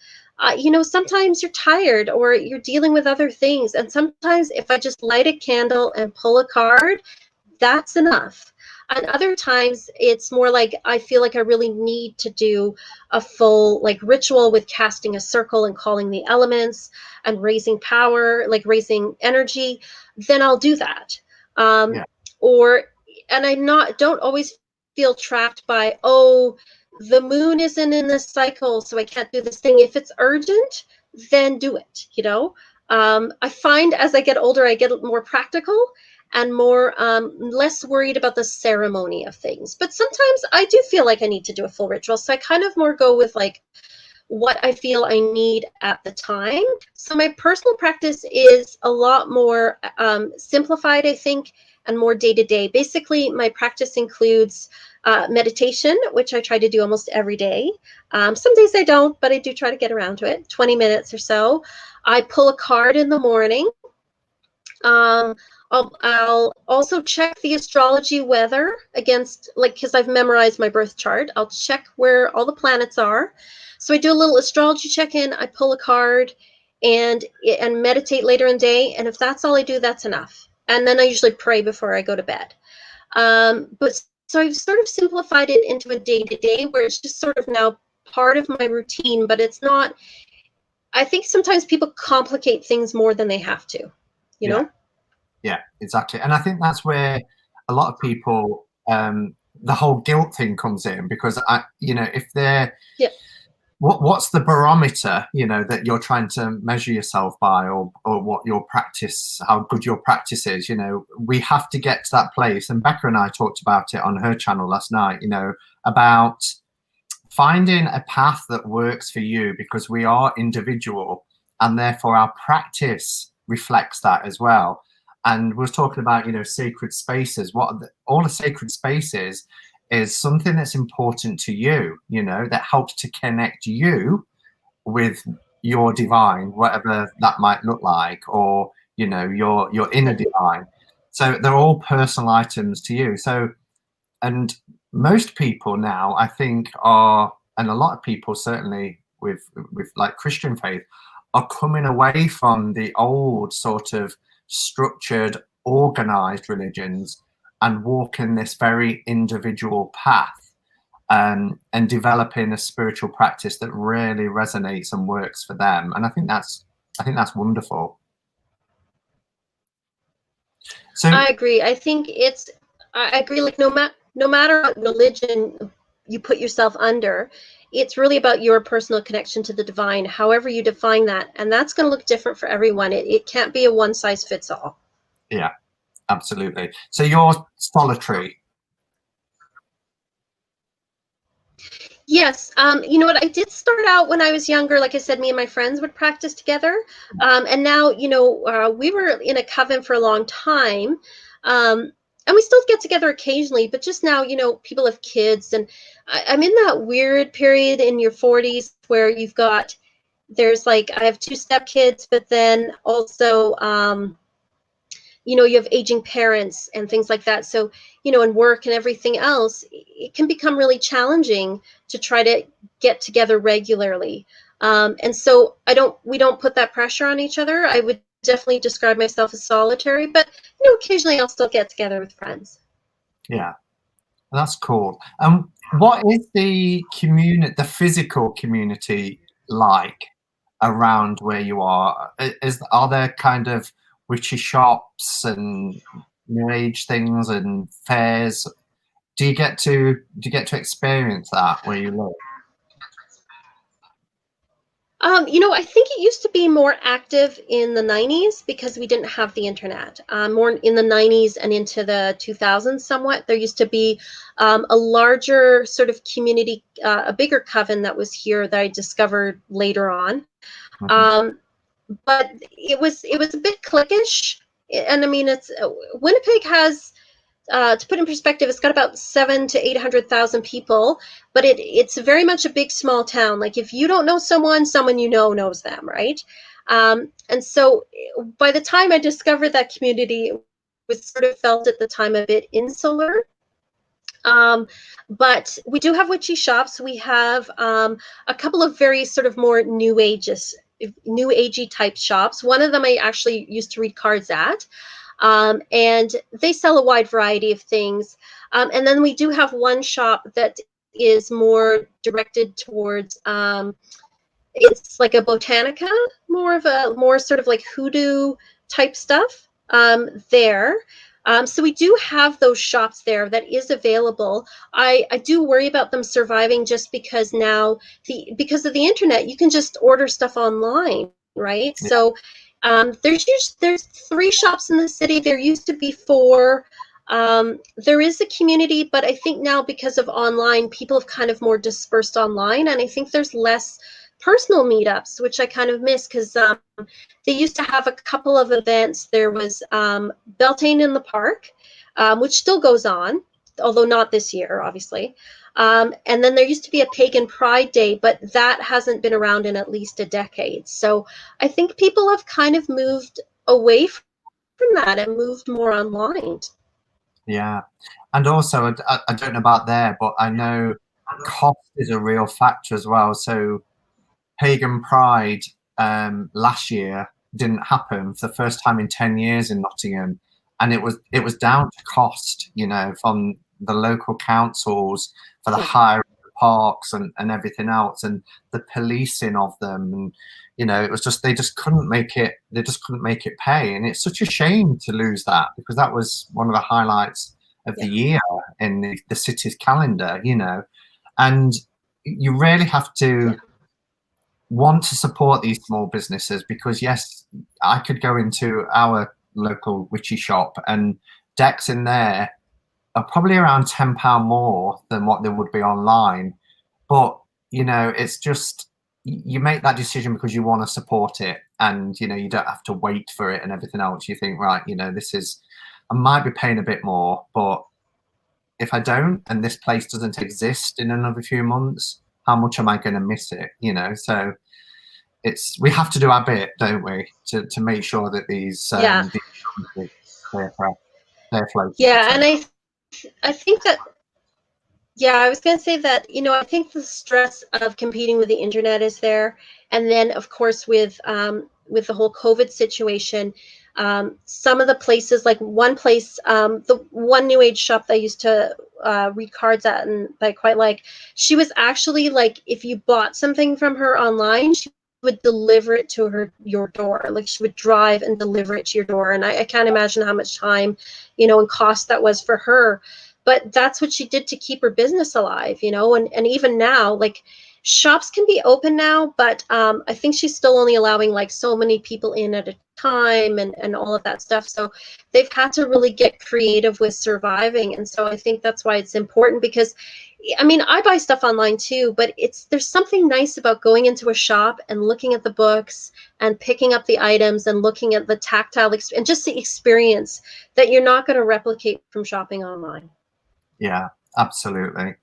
sometimes you're tired or you're dealing with other things, and sometimes if I just light a candle and pull a card, that's enough. And other times it's more like I feel like I really need to do a full like ritual with casting a circle and calling the elements and raising power, like raising energy, then I'll do that.
Yeah.
Or and I not don't always feel trapped by, the moon isn't in this cycle, so I can't do this thing. If it's urgent, then do it. I find as I get older, I get more practical and more less worried about the ceremony of things. But sometimes I do feel like I need to do a full ritual, so I kind of more go with like what I feel I need at the time. So my personal practice is a lot more simplified, I think, and more day to day. Basically, my practice includes meditation, which I try to do almost every day. Some days I don't, but I do try to get around to it, 20 minutes or so. I pull a card in the morning. I'll also check the astrology weather against, like, because I've memorized my birth chart. I'll check where all the planets are. So I do a little astrology check-in. I pull a card and meditate later in the day. And if that's all I do, that's enough. And then I usually pray before I go to bed. But so I've sort of simplified it into a day-to-day where it's just sort of now part of my routine, but it's not. I think sometimes people complicate things more than they have to, you know?
Yeah, exactly. And I think that's where a lot of people, the whole guilt thing comes in, because if they're,
Yeah.
what's the barometer, that you're trying to measure yourself by, or what your practice, how good your practice is, we have to get to that place. And Becca and I talked about it on her channel last night, about finding a path that works for you, because we are individual and therefore our practice reflects that as well. And we're talking about, sacred spaces. All the sacred spaces is something that's important to you, that helps to connect you with your divine, whatever that might look like, or, your inner divine. So they're all personal items to you. So, and most people now, I think, and a lot of people certainly with like Christian faith, are coming away from the old sort of structured, organized religions and walking this very individual path, and developing a spiritual practice that really resonates and works for them. And I think that's wonderful. So
I agree. I agree. Like, no matter what religion you put yourself under, it's really about your personal connection to the divine, however you define that. And that's going to look different for everyone. It can't be a one size fits all.
yeah, absolutely. So you're solitary.
Yes. You know what? I did start out when I was younger. Like I said, me and my friends would practice together. And now, we were in a coven for a long time. And we still get together occasionally, but just now, people have kids. And I'm in that weird period in your 40s where there's like, I have two stepkids, but then also, you have aging parents and things like that. So, and work and everything else, it can become really challenging to try to get together regularly. And so we don't put that pressure on each other. I would definitely describe myself as solitary, but, occasionally I'll still get together with friends.
Yeah, that's cool. What is the physical community like around where you are? Are there kind of witchy shops and new age things and fairs? Do you get to experience that where you live?
I think it used to be more active in the 90s because we didn't have the internet. More in the 90s and into the 2000s somewhat. There used to be a larger sort of community, a bigger coven that was here that I discovered later on.
Mhm.
Um, but it was a bit cliquish. And I mean, it's Winnipeg has to put in perspective, it's got about 700,000 to 800,000 people, but it's very much a big small town. Like if you don't know someone, someone you know knows them, right? And so by the time I discovered that community, it was sort of felt at the time a bit insular. But we do have witchy shops. We have a couple of very sort of more new agey type shops. One of them I actually used to read cards at. And they sell a wide variety of things. And then we do have one shop that is more directed towards it's like a botanica, more sort of like hoodoo type stuff there. So we do have those shops there that is available. I do worry about them surviving just because now because of the internet, you can just order stuff online, right?
Yeah.
So there's 3 shops in the city. There used to be 4. There is a community, but I think now because of online, people have kind of more dispersed online, and I think there's less personal meetups, which I kind of miss because they used to have a couple of events. There was Beltane in the Park, which still goes on, although not this year, obviously. And then there used to be a Pagan Pride Day, but that hasn't been around in at least a decade. So I think people have kind of moved away from that and moved more online.
Yeah. And also, I don't know about there, but I know cost is a real factor as well. So Pagan Pride last year didn't happen for the first time in 10 years in Nottingham, and it was down to cost, from the local councils for the
Yeah.
hire of the parks and everything else, and the policing of them, and it was just they just couldn't make it pay, and it's such a shame to lose that because that was one of the highlights of the
Yeah.
year in the city's calendar, and you really have to
Yeah.
want to support these small businesses because yes, I could go into our local witchy shop and decks in there are probably around £10 more than what they would be online. But it's just you make that decision because you want to support it, and you don't have to wait for it and everything else. You think, right, this is I might be paying a bit more, but if I don't and this place doesn't exist in another few months, how much am I going to miss it? So we have to do our bit, don't we, to make sure that
Yeah.
these clear flow, I should
Yeah.
say.
And I think that yeah, I was going to say that, I think the stress of competing with the internet is there. And then, of course, with the whole COVID situation, some of the places, like one place, the one new age shop that I used to read cards at and that I quite like, she was actually like, if you bought something from her online, she would deliver it to your door. Like she would drive and deliver it to your door. And I can't imagine how much time, and cost that was for her, but that's what she did to keep her business alive, and even now, like shops can be open now, but I think she's still only allowing like so many people in at a time and all of that stuff. So they've had to really get creative with surviving. And so I think that's why it's important because I mean, I buy stuff online too, but there's something nice about going into a shop and looking at the books and picking up the items and looking at the tactile and just the experience that you're not going to replicate from shopping online.
Yeah, absolutely.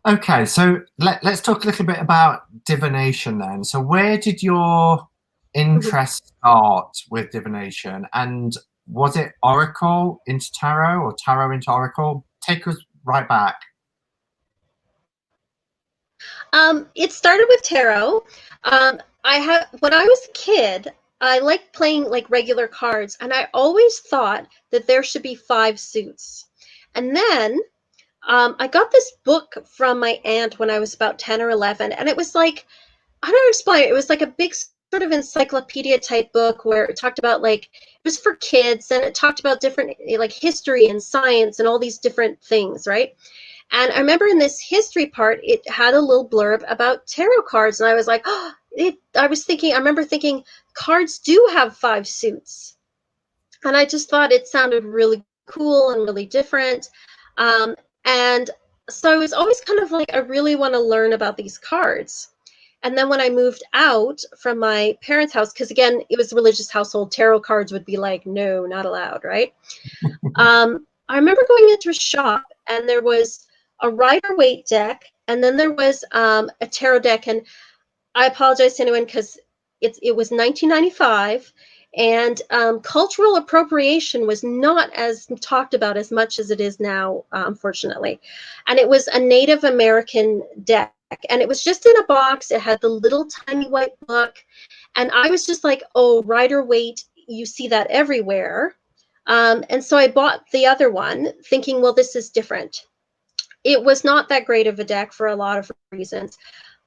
Okay, so let's talk a little bit about divination then. So where did your
Mhm.
interest start with divination? And was it Oracle into Tarot or Tarot into Oracle? Take us right back.
It started with tarot. I had when I was a kid, I liked playing like regular cards, and I always thought that there should be 5 suits. And then I got this book from my aunt when I was about 10 or 11, and it was like I don't know how to explain it. It was like a big sort of encyclopedia type book where it talked about like it was for kids and it talked about different like history and science and all these different things, right? And I remember in this history part, it had a little blurb about tarot cards, and I was like, oh, I remember thinking cards do have 5 suits. And I just thought it sounded really cool and really different. And so I was always kind of like, I really want to learn about these cards. And then when I moved out from my parents' house, because again, it was a religious household, tarot cards would be like, no, not allowed, right? I remember going into a shop and there was a Rider-Waite deck, and then there was a tarot deck. And I apologize to anyone because it was 1995, and cultural appropriation was not as talked about as much as it is now, unfortunately. And it was a Native American deck, and it was just in a box. It had the little tiny white book, and I was just like, oh, Rider-Waite, you see that everywhere. And so I bought the other one thinking, well, this is different. It was not that great of a deck for a lot of reasons.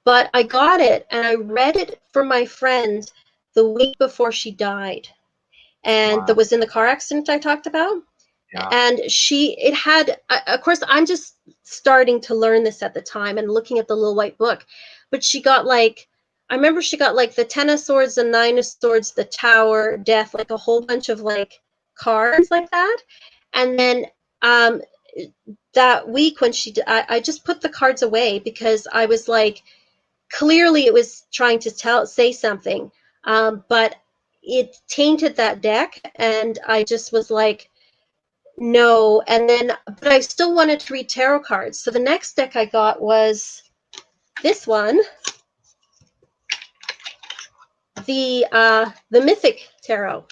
But I got it and I read it for my friend the week before she died. And that was in the car accident I talked about.
Yeah.
And it had, of course, I'm just starting to learn this at the time and looking at the little white book. But she got like, I remember she got like the 10 of swords, the 9 of swords, the tower, death, like a whole bunch of like cards like that. And then that week when I just put the cards away because I was like, clearly it was trying to say something, but it tainted that deck, and I just was like, no. And then, but I still wanted to read tarot cards. So the next deck I got was this one, the Mythic tarot.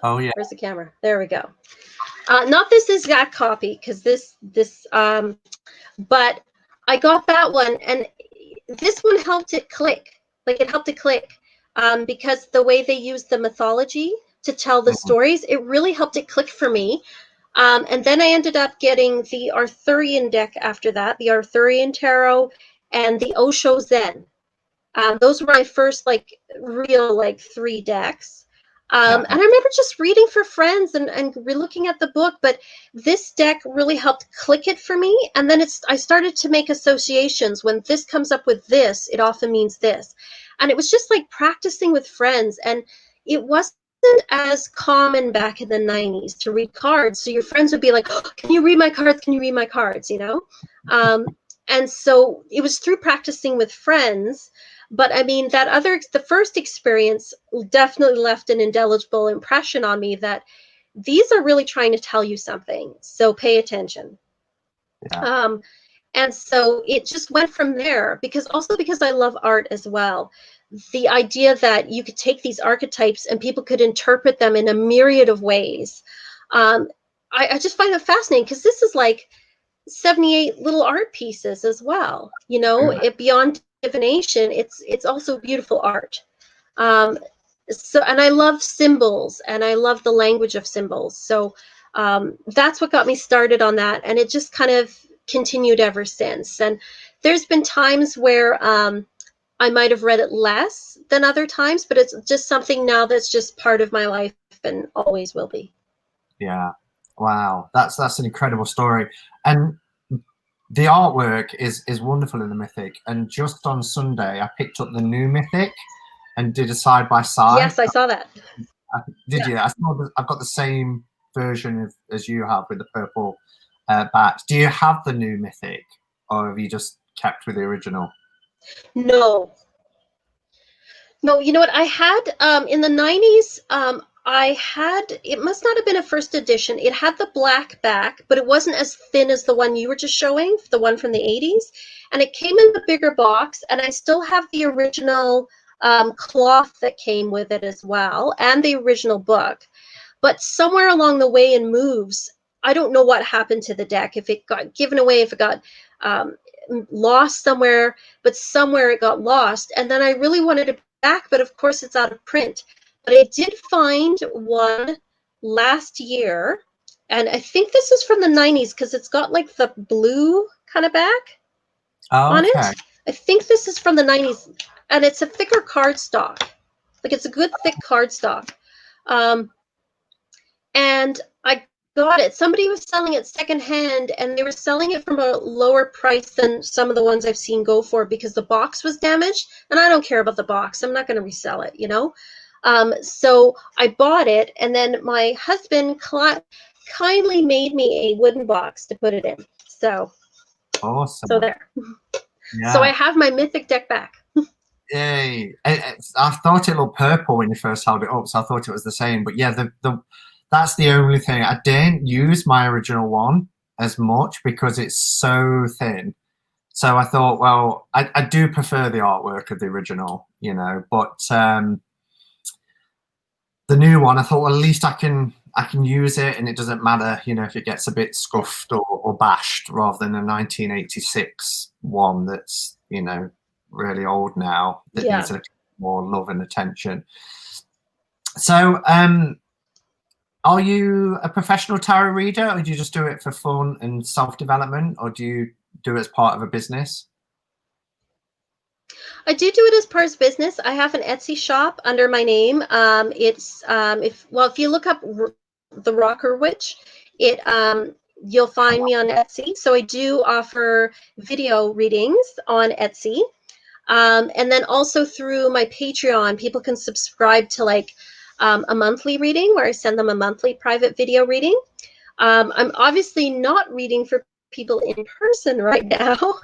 Oh yeah.
Where's the camera? There we go. Not this exact copy, because but I got that one, and this one helped it click. Like, it helped it click, because the way they use the mythology to tell the stories, it really helped it click for me. And then I ended up getting the Arthurian deck after that, the Arthurian tarot and the Osho Zen. Those were my first like real like 3 decks. And I remember just reading for friends and looking at the book, but this deck really helped click it for me. And then I started to make associations. When this comes up with this, it often means this. And it was just like practicing with friends. And it wasn't as common back in the 90s to read cards. So your friends would be like, oh, can you read my cards? Can you read my cards? You know? And so it was through practicing with friends. But I mean, the first experience definitely left an indelible impression on me that these are really trying to tell you something. So pay attention.
Yeah.
And so it just went from there, because I love art as well. The idea that you could take these archetypes and people could interpret them in a myriad of ways. I just find it fascinating, because this is like 78 little art pieces as well. You know, beyond divination, it's also beautiful art. So, and I love symbols, and I love the language of symbols. So that's what got me started on that, and it just kind of continued ever since. And there's been times where I might have read it less than other times, but it's just something now that's just part of my life and always will be.
Yeah. Wow. That's an incredible story. And the artwork is wonderful in the Mythic. And just on Sunday, I picked up the new Mythic and did a side by side.
Yes, I saw that.
Did you? I've got the same version as you have, with the purple back. Do you have the new Mythic, or have you just kept with the original?
No, you know what? I had in the 90s, it must not have been a first edition. It had the black back, but it wasn't as thin as the one you were just showing, the one from the 80s. And it came in the bigger box, and I still have the original cloth that came with it as well, and the original book. But somewhere along the way in moves, I don't know what happened to the deck, if it got given away, if it got lost somewhere, but somewhere it got lost. And then I really wanted it back, but of course it's out of print. But I did find one last year, and I think this is from the 90s, because it's got like the blue kind of back on it. I think this is from the 90s, and it's a thicker cardstock. Like, it's a good thick cardstock. And I got it. Somebody was selling it secondhand, and they were selling it from a lower price than some of the ones I've seen go for because the box was damaged, and I don't care about the box. I'm not going to resell it, you know? So I bought it, and then my husband kindly made me a wooden box to put it in. So
Awesome.
there.
Yeah.
So I have my Mythic deck back.
Yay. I thought it looked purple when you first held it up, so I thought it was the same. But yeah, that's the only thing. I didn't use my original one as much because it's so thin. So I thought, well, I do prefer the artwork of the original, you know, but the new one, I thought, well, at least I can use it, and it doesn't matter, you know, if it gets a bit scuffed or bashed, rather than a 1986 one that's, you know, really old now, that needs a little more love and attention. So, are you a professional tarot reader, or do you just do it for fun and self-development, or do you do it as part of a business?
I do it as part of business. I have an Etsy shop under my name. It's if you look up the Rocker Witch, you'll find me on Etsy. So I do offer video readings on Etsy. And then also through my Patreon, people can subscribe to like a monthly reading where I send them a monthly private video reading. I'm obviously not reading for people in person right now,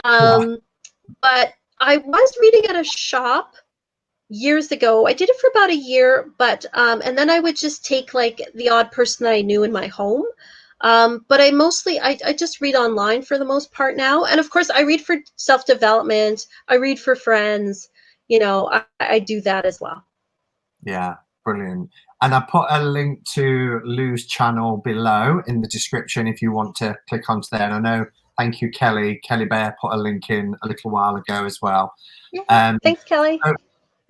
but I was reading at a shop years ago. I did it for about a year, but and then I would just take like the odd person that I knew in my home. But I just read online for the most part now. And of course I read for self-development. I read for friends, you know, I do that as well.
Yeah, brilliant. And I put a link to Lou's channel below in the description if you want to click onto there. And I know, thank you, Kelly. Kelly Bear put a link in a little while ago as well.
Yeah, thanks, Kelly.
So,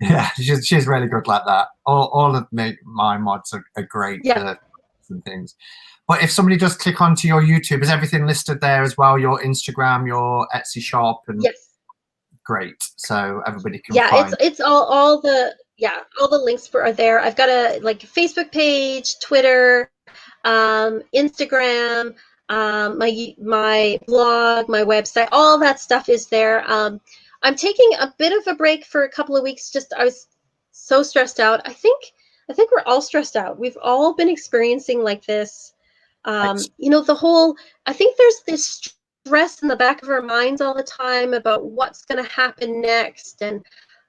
yeah, she's really good like that. All of my mods are great for some things. But if somebody does click onto your YouTube, is everything listed there as well? Your Instagram, your Etsy shop, and great. So everybody can find.
It's all the links are there. I've got a like Facebook page, Twitter, Instagram, my blog, my website, all that stuff is there. I'm taking a bit of a break for a couple of weeks. I was so stressed out. I think we're all stressed out. We've all been experiencing like this. You know, I think there's this stress in the back of our minds all the time about what's going to happen next. And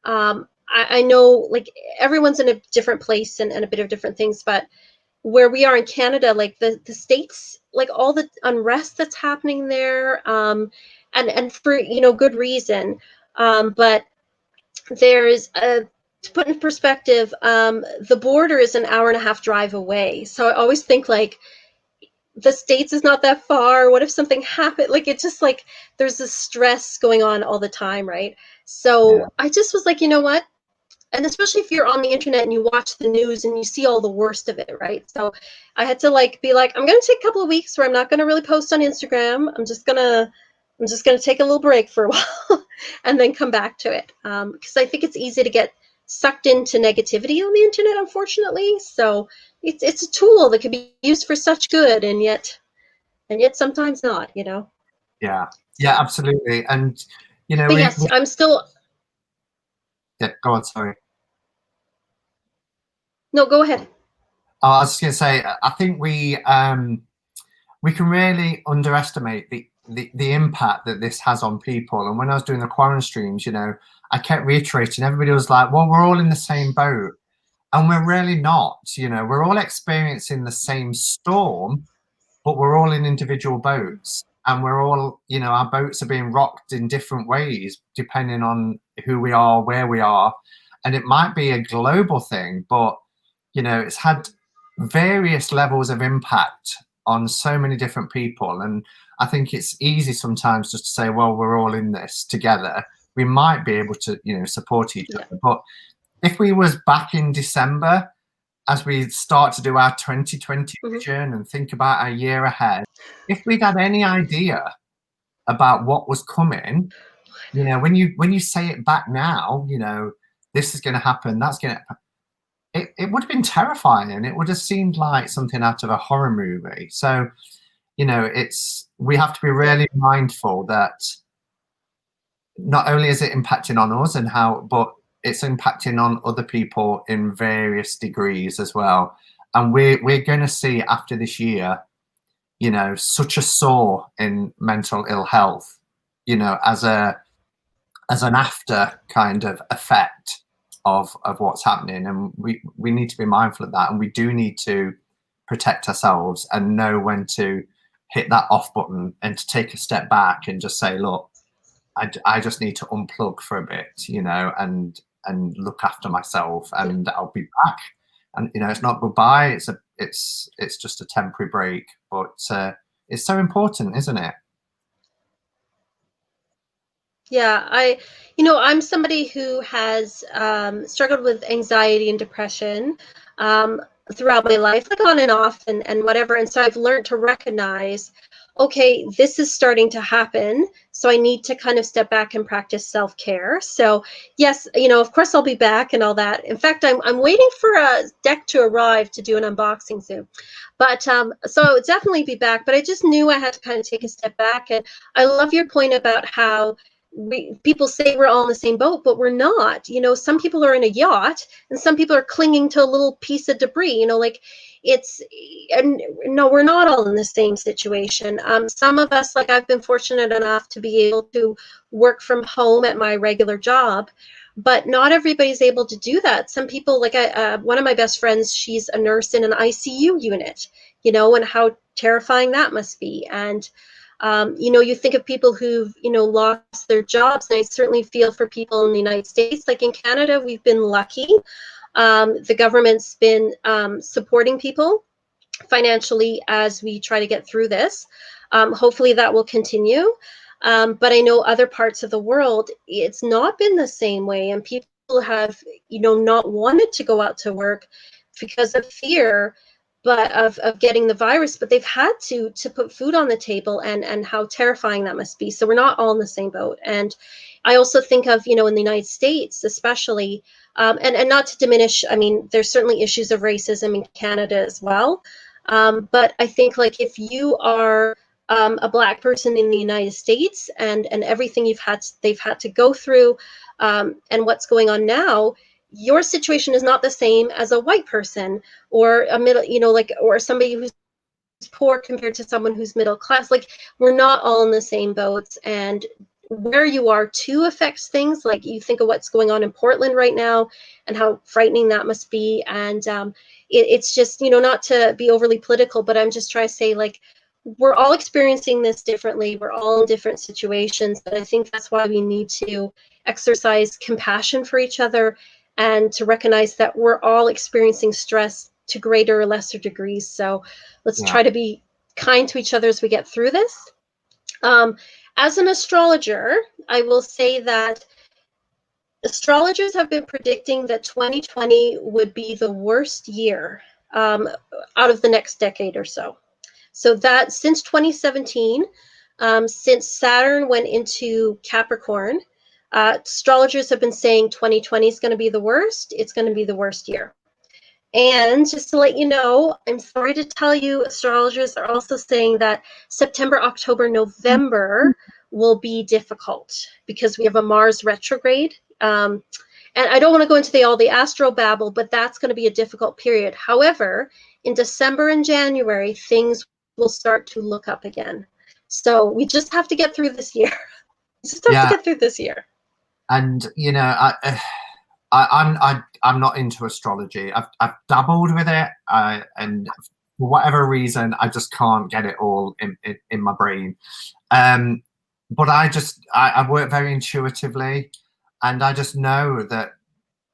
I know like everyone's in a different place and a bit of different things, but where we are in Canada, like the States, like all the unrest that's happening there, and for, you know, good reason. But there's to put in perspective, the border is an hour and a half drive away. So I always think like the States is not that far. What if something happened? Like, it's just like there's this stress going on all the time, right? So I just was like, you know what? And especially if you're on the internet and you watch the news and you see all the worst of it, right? So I had to like be like, I'm going to take a couple of weeks where I'm not going to really post on Instagram. I'm just gonna take a little break for a while and then come back to it. Because I think it's easy to get sucked into negativity on the internet, unfortunately. So it's a tool that can be used for such good, and yet sometimes not, you know.
Yeah, absolutely. And you know,
but yes, I'm still.
Yeah, go on. Sorry.
No, go ahead.
Oh, I was just going to say, I think we can really underestimate the impact that this has on people. And when I was doing the quarantine streams, you know, I kept reiterating. Everybody was like, "Well, we're all in the same boat," and we're really not. You know, we're all experiencing the same storm, but we're all in individual boats, and we're all, you know, our boats are being rocked in different ways depending on who we are, where we are, and it might be a global thing, but you know, it's had various levels of impact on so many different people. And I think it's easy sometimes just to say, well, we're all in this together. We might be able to, you know, support each other. But if we was back in December, as we start to do our 2020 vision and think about our year ahead, if we'd had any idea about what was coming, you know, when you say it back now, you know, this is going to happen, that's going to happen, it would have been terrifying. It would have seemed like something out of a horror movie. So, you know, we have to be really mindful that not only is it impacting on us but it's impacting on other people in various degrees as well. And we're going to see after this year, you know, such a soar in mental ill health, you know, as an after kind of effect of what's happening. And we need to be mindful of that, and we do need to protect ourselves and know when to hit that off button and to take a step back and just say, look, I just need to unplug for a bit, you know, and look after myself, and I'll be back. And you know, it's not goodbye, it's just a temporary break, but it's so important, isn't it?
Yeah, I'm somebody who has struggled with anxiety and depression throughout my life, like on and off and whatever. And so I've learned to recognize, okay, this is starting to happen. So I need to kind of step back and practice self-care. So yes, of course I'll be back and all that. In fact, I'm waiting for a deck to arrive to do an unboxing soon. But so I would definitely be back. But I just knew I had to kind of take a step back. And I love your point about how people say we're all in the same boat, but we're not. Some people are in a yacht and some people are clinging to a little piece of debris, like and no, we're not all in the same situation. Some of us, like I've been fortunate enough to be able to work from home at my regular job, but not everybody's able to do that. Some people, like one of my best friends, she's a nurse in an ICU unit, and how terrifying that must be. And you think of people who've, lost their jobs, and I certainly feel for people in the United States. Like in Canada, we've been lucky. The government's been supporting people financially as we try to get through this. Hopefully that will continue. But I know other parts of the world, it's not been the same way, and people have, not wanted to go out to work because of fear, but of getting the virus, but they've had to put food on the table, and how terrifying that must be. So we're not all in the same boat. And I also think of, in the United States, especially, and not to diminish, I mean, there's certainly issues of racism in Canada as well. But I think, like, if you are a Black person in the United States, and everything they've had to go through, and what's going on now, your situation is not the same as a white person or a middle, or somebody who's poor compared to someone who's middle class. Like, we're not all in the same boats, and where you are too affects things. Like, you think of what's going on in Portland right now and how frightening that must be. And it's just, not to be overly political, but I'm just trying to say, like, we're all experiencing this differently. We're all in different situations, but I think that's why we need to exercise compassion for each other, and to recognize that we're all experiencing stress to greater or lesser degrees. So let's try to be kind to each other as we get through this. As an astrologer, I will say that astrologers have been predicting that 2020 would be the worst year out of the next decade or so. So that since 2017, since Saturn went into Capricorn, astrologers have been saying 2020 is going to be the worst. It's going to be the worst year. And just to let you know, I'm sorry to tell you, astrologers are also saying that September, October, November will be difficult because we have a Mars retrograde. And I don't want to go into all the astro babble, but that's going to be a difficult period. However, in December and January, things will start to look up again. So we just have to get through this year. Just have to get through this year.
And I'm not into astrology. I've dabbled with it, and for whatever reason, I just can't get it all in my brain. But I work very intuitively, and I just know that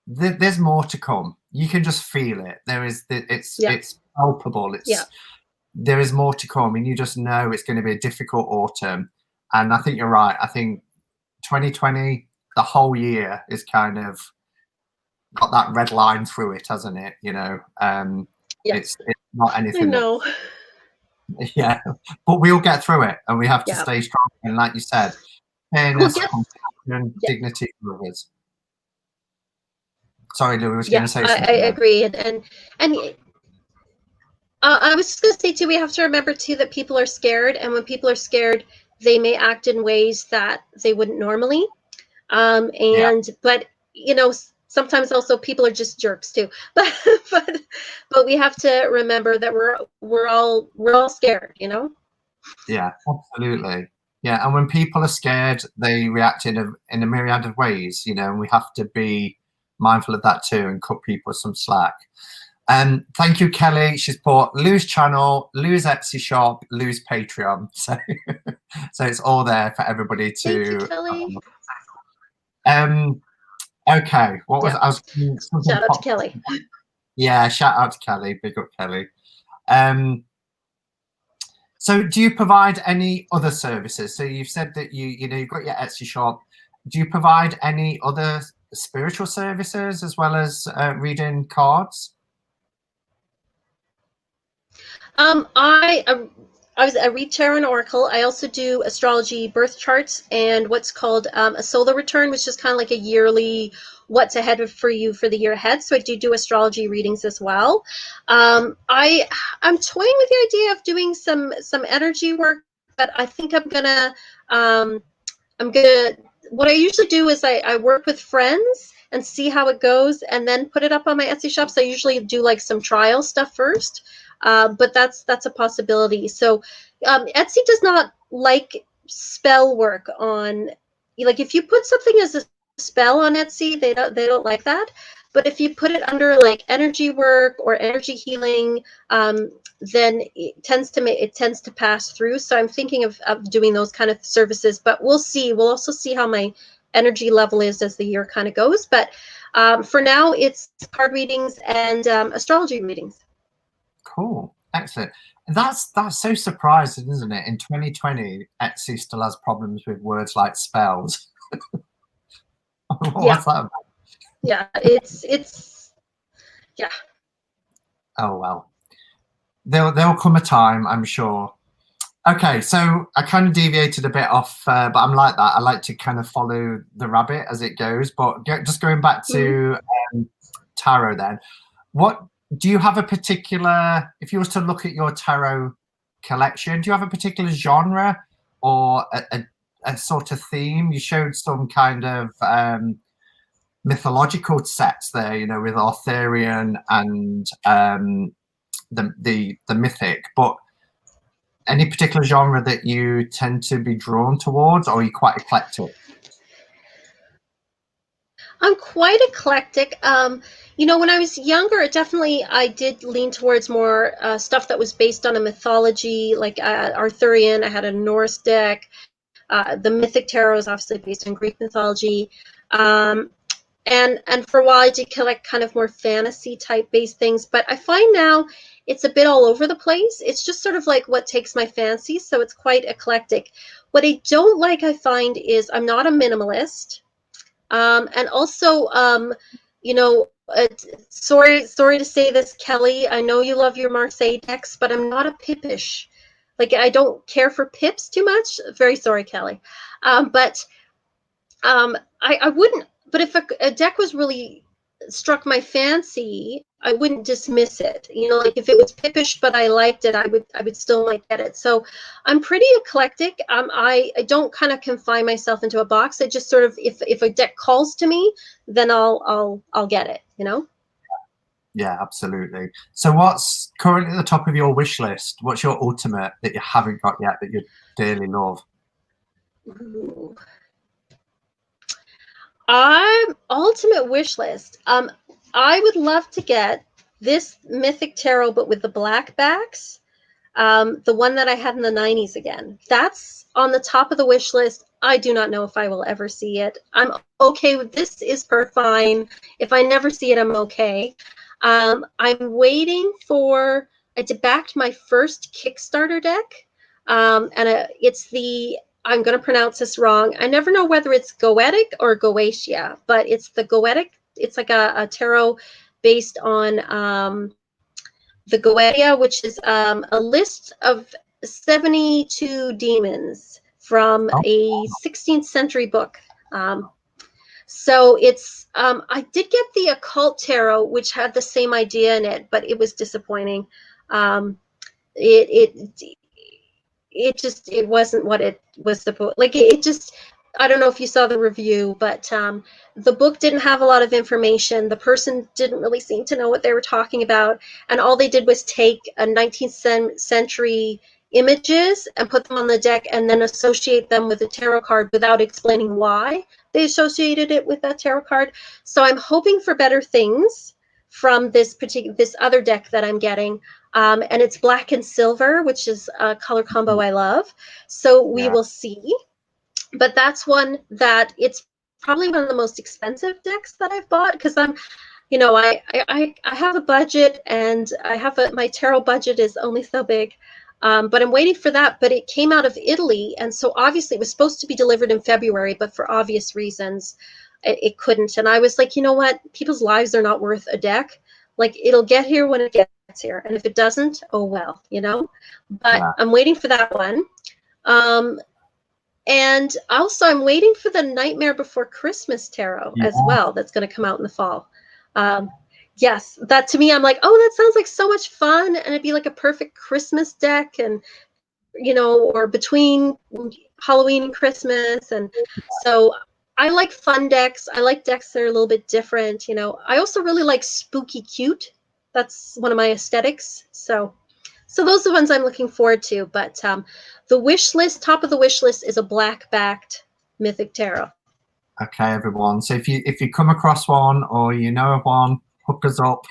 there's more to come. You can just feel it. It's palpable. There is more to come, and you just know it's going to be a difficult autumn. And I think you're right. I think 2020, the whole year, is kind of got that red line through it, hasn't it? It's not anything.
I know.
Yeah, but we'll get through it, and we have to stay strong. And like you said, fairness, compassion, dignity for others. Sorry, Lou, I was going
Yeah,
to say
I
something then.
agree. And I was just going to say too, we have to remember too that people are scared, and when people are scared, they may act in ways that they wouldn't normally.
Yeah,
But you know, sometimes also people are just jerks too. But but we have to remember that we're all scared, you know.
yeah, absolutely. Yeah, and when people are scared, they react in a myriad of ways, you know, and we have to be mindful of that too and cut people some slack. Thank you, Kelly. She's put Lou's channel, Lou's Etsy shop, Lou's Patreon. So, so it's all there for everybody
Thank you,
to.
Kelly.
Um, okay, what was
Yeah,
I was something
shout out to
popped.
Kelly.
Yeah, shout out to Kelly. Big up, Kelly. So, do you provide any other services? So, you've said that you know you've got your Etsy shop. Do you provide any other spiritual services as well as reading cards?
I was a read tarot and oracle. I also do astrology birth charts and what's called a solar return, which is kind of like a yearly what's ahead for you for the year ahead. So I do astrology readings as well. I'm toying with the idea of doing some energy work, but I think I'm gonna what I usually do is I work with friends and see how it goes and then put it up on my Etsy shop. So I usually do like some trial stuff first. But that's a possibility. So Etsy does not like spell work on, like, if you put something as a spell on Etsy, they don't like that. But if you put it under like energy work or energy healing, then it tends to pass through. So I'm thinking of doing those kind of services, but we'll see. We'll also see how my energy level is as the year kind of goes. But for now, it's card readings and astrology readings.
Cool, excellent. That's so surprising, isn't it? In 2020, Etsy still has problems with words like spells.
Yeah,
What's that about?
yeah, it's yeah.
Oh well, there'll come a time, I'm sure. Okay, so I kind of deviated a bit off, but I'm like that. I like to kind of follow the rabbit as it goes. But just going back
Mhm.
to tarot, then, what do you have a particular? If you was to look at your tarot collection, do you have a particular genre or a sort of theme? You showed some kind of mythological sets there, you know, with Arthurian and the mythic, but any particular genre that you tend to be drawn towards, or are you quite eclectic?
I'm quite eclectic. When I was younger, I did lean towards more stuff that was based on a mythology, like Arthurian. I had a Norse deck. The Mythic tarot is obviously based on Greek mythology. Um, and for a while I did collect kind of more fantasy type based things, but I find now it's a bit all over the place. It's just sort of like what takes my fancy, so it's quite eclectic. What I don't like, I find, is I'm not a minimalist. And also, you know, sorry to say this, Kelly. I know you love your Marseille decks, but I'm not a pippish. Like, I don't care for pips too much. Very sorry, Kelly. But I wouldn't. But if a deck was really struck my fancy, I wouldn't dismiss it. You know, like if it was pippish, but I liked it, I would still might get it. So I'm pretty eclectic. I don't kind of confine myself into a box. I just sort of, if a deck calls to me, then I'll get it. You know.
Yeah, absolutely. So, what's currently at the top of your wish list? What's your ultimate that you haven't got yet that you dearly love?
Ooh. I'm ultimate wish list. I would love to get this Mythic Tarot, but with the black backs. The one that I had in the 90s again. That's on the top of the wish list. I do not know if I will ever see it. I'm okay with this is per fine. If I never see it, I'm okay. I'm waiting for I backed my first Kickstarter deck. It's the I'm going to pronounce this wrong. I never know whether it's Goetic or Goetia, but it's the Goetic. It's like a tarot based on the Goetia, which is a list of 72 demons from
Oh,
a 16th century book. Um, So it's I did get the occult tarot, which had the same idea in it, but it was disappointing. Um, it it wasn't what it was supposed, like it just, I don't know if you saw the review, but the book didn't have a lot of information. The person didn't really seem to know what they were talking about, and all they did was take a 19th century images and put them on the deck and then associate them with a tarot card without explaining why they associated it with that tarot card. So I'm hoping for better things from this other deck that I'm getting. And it's black and silver, which is a color combo I love. So we
Yeah.
will see. But that's one that it's probably one of the most expensive decks that I've bought, because I'm, you know, I have a budget, and my tarot budget is only so big. But I'm waiting for that. But it came out of Italy, and so obviously it was supposed to be delivered in February, but for obvious reasons, it couldn't. And I was like, you know what? People's lives are not worth a deck. Like, it'll get here when it gets here, and if it doesn't, oh well, you know. But
Yeah.
I'm waiting for that one. And also, I'm waiting for the Nightmare Before Christmas tarot
Yeah.
as well. That's going to come out in the fall. Yes, that to me, I'm like, oh, that sounds like so much fun, and it'd be like a perfect Christmas deck, and you know, or between Halloween and Christmas. And so I like fun decks. I like decks that are a little bit different. You know, I also really like spooky cute. That's one of my aesthetics. So those are the ones I'm looking forward to. But the wish list, top of the wish list, is a black backed Mythic tarot.
Okay, everyone. So if you come across one or you know of one, hook us up.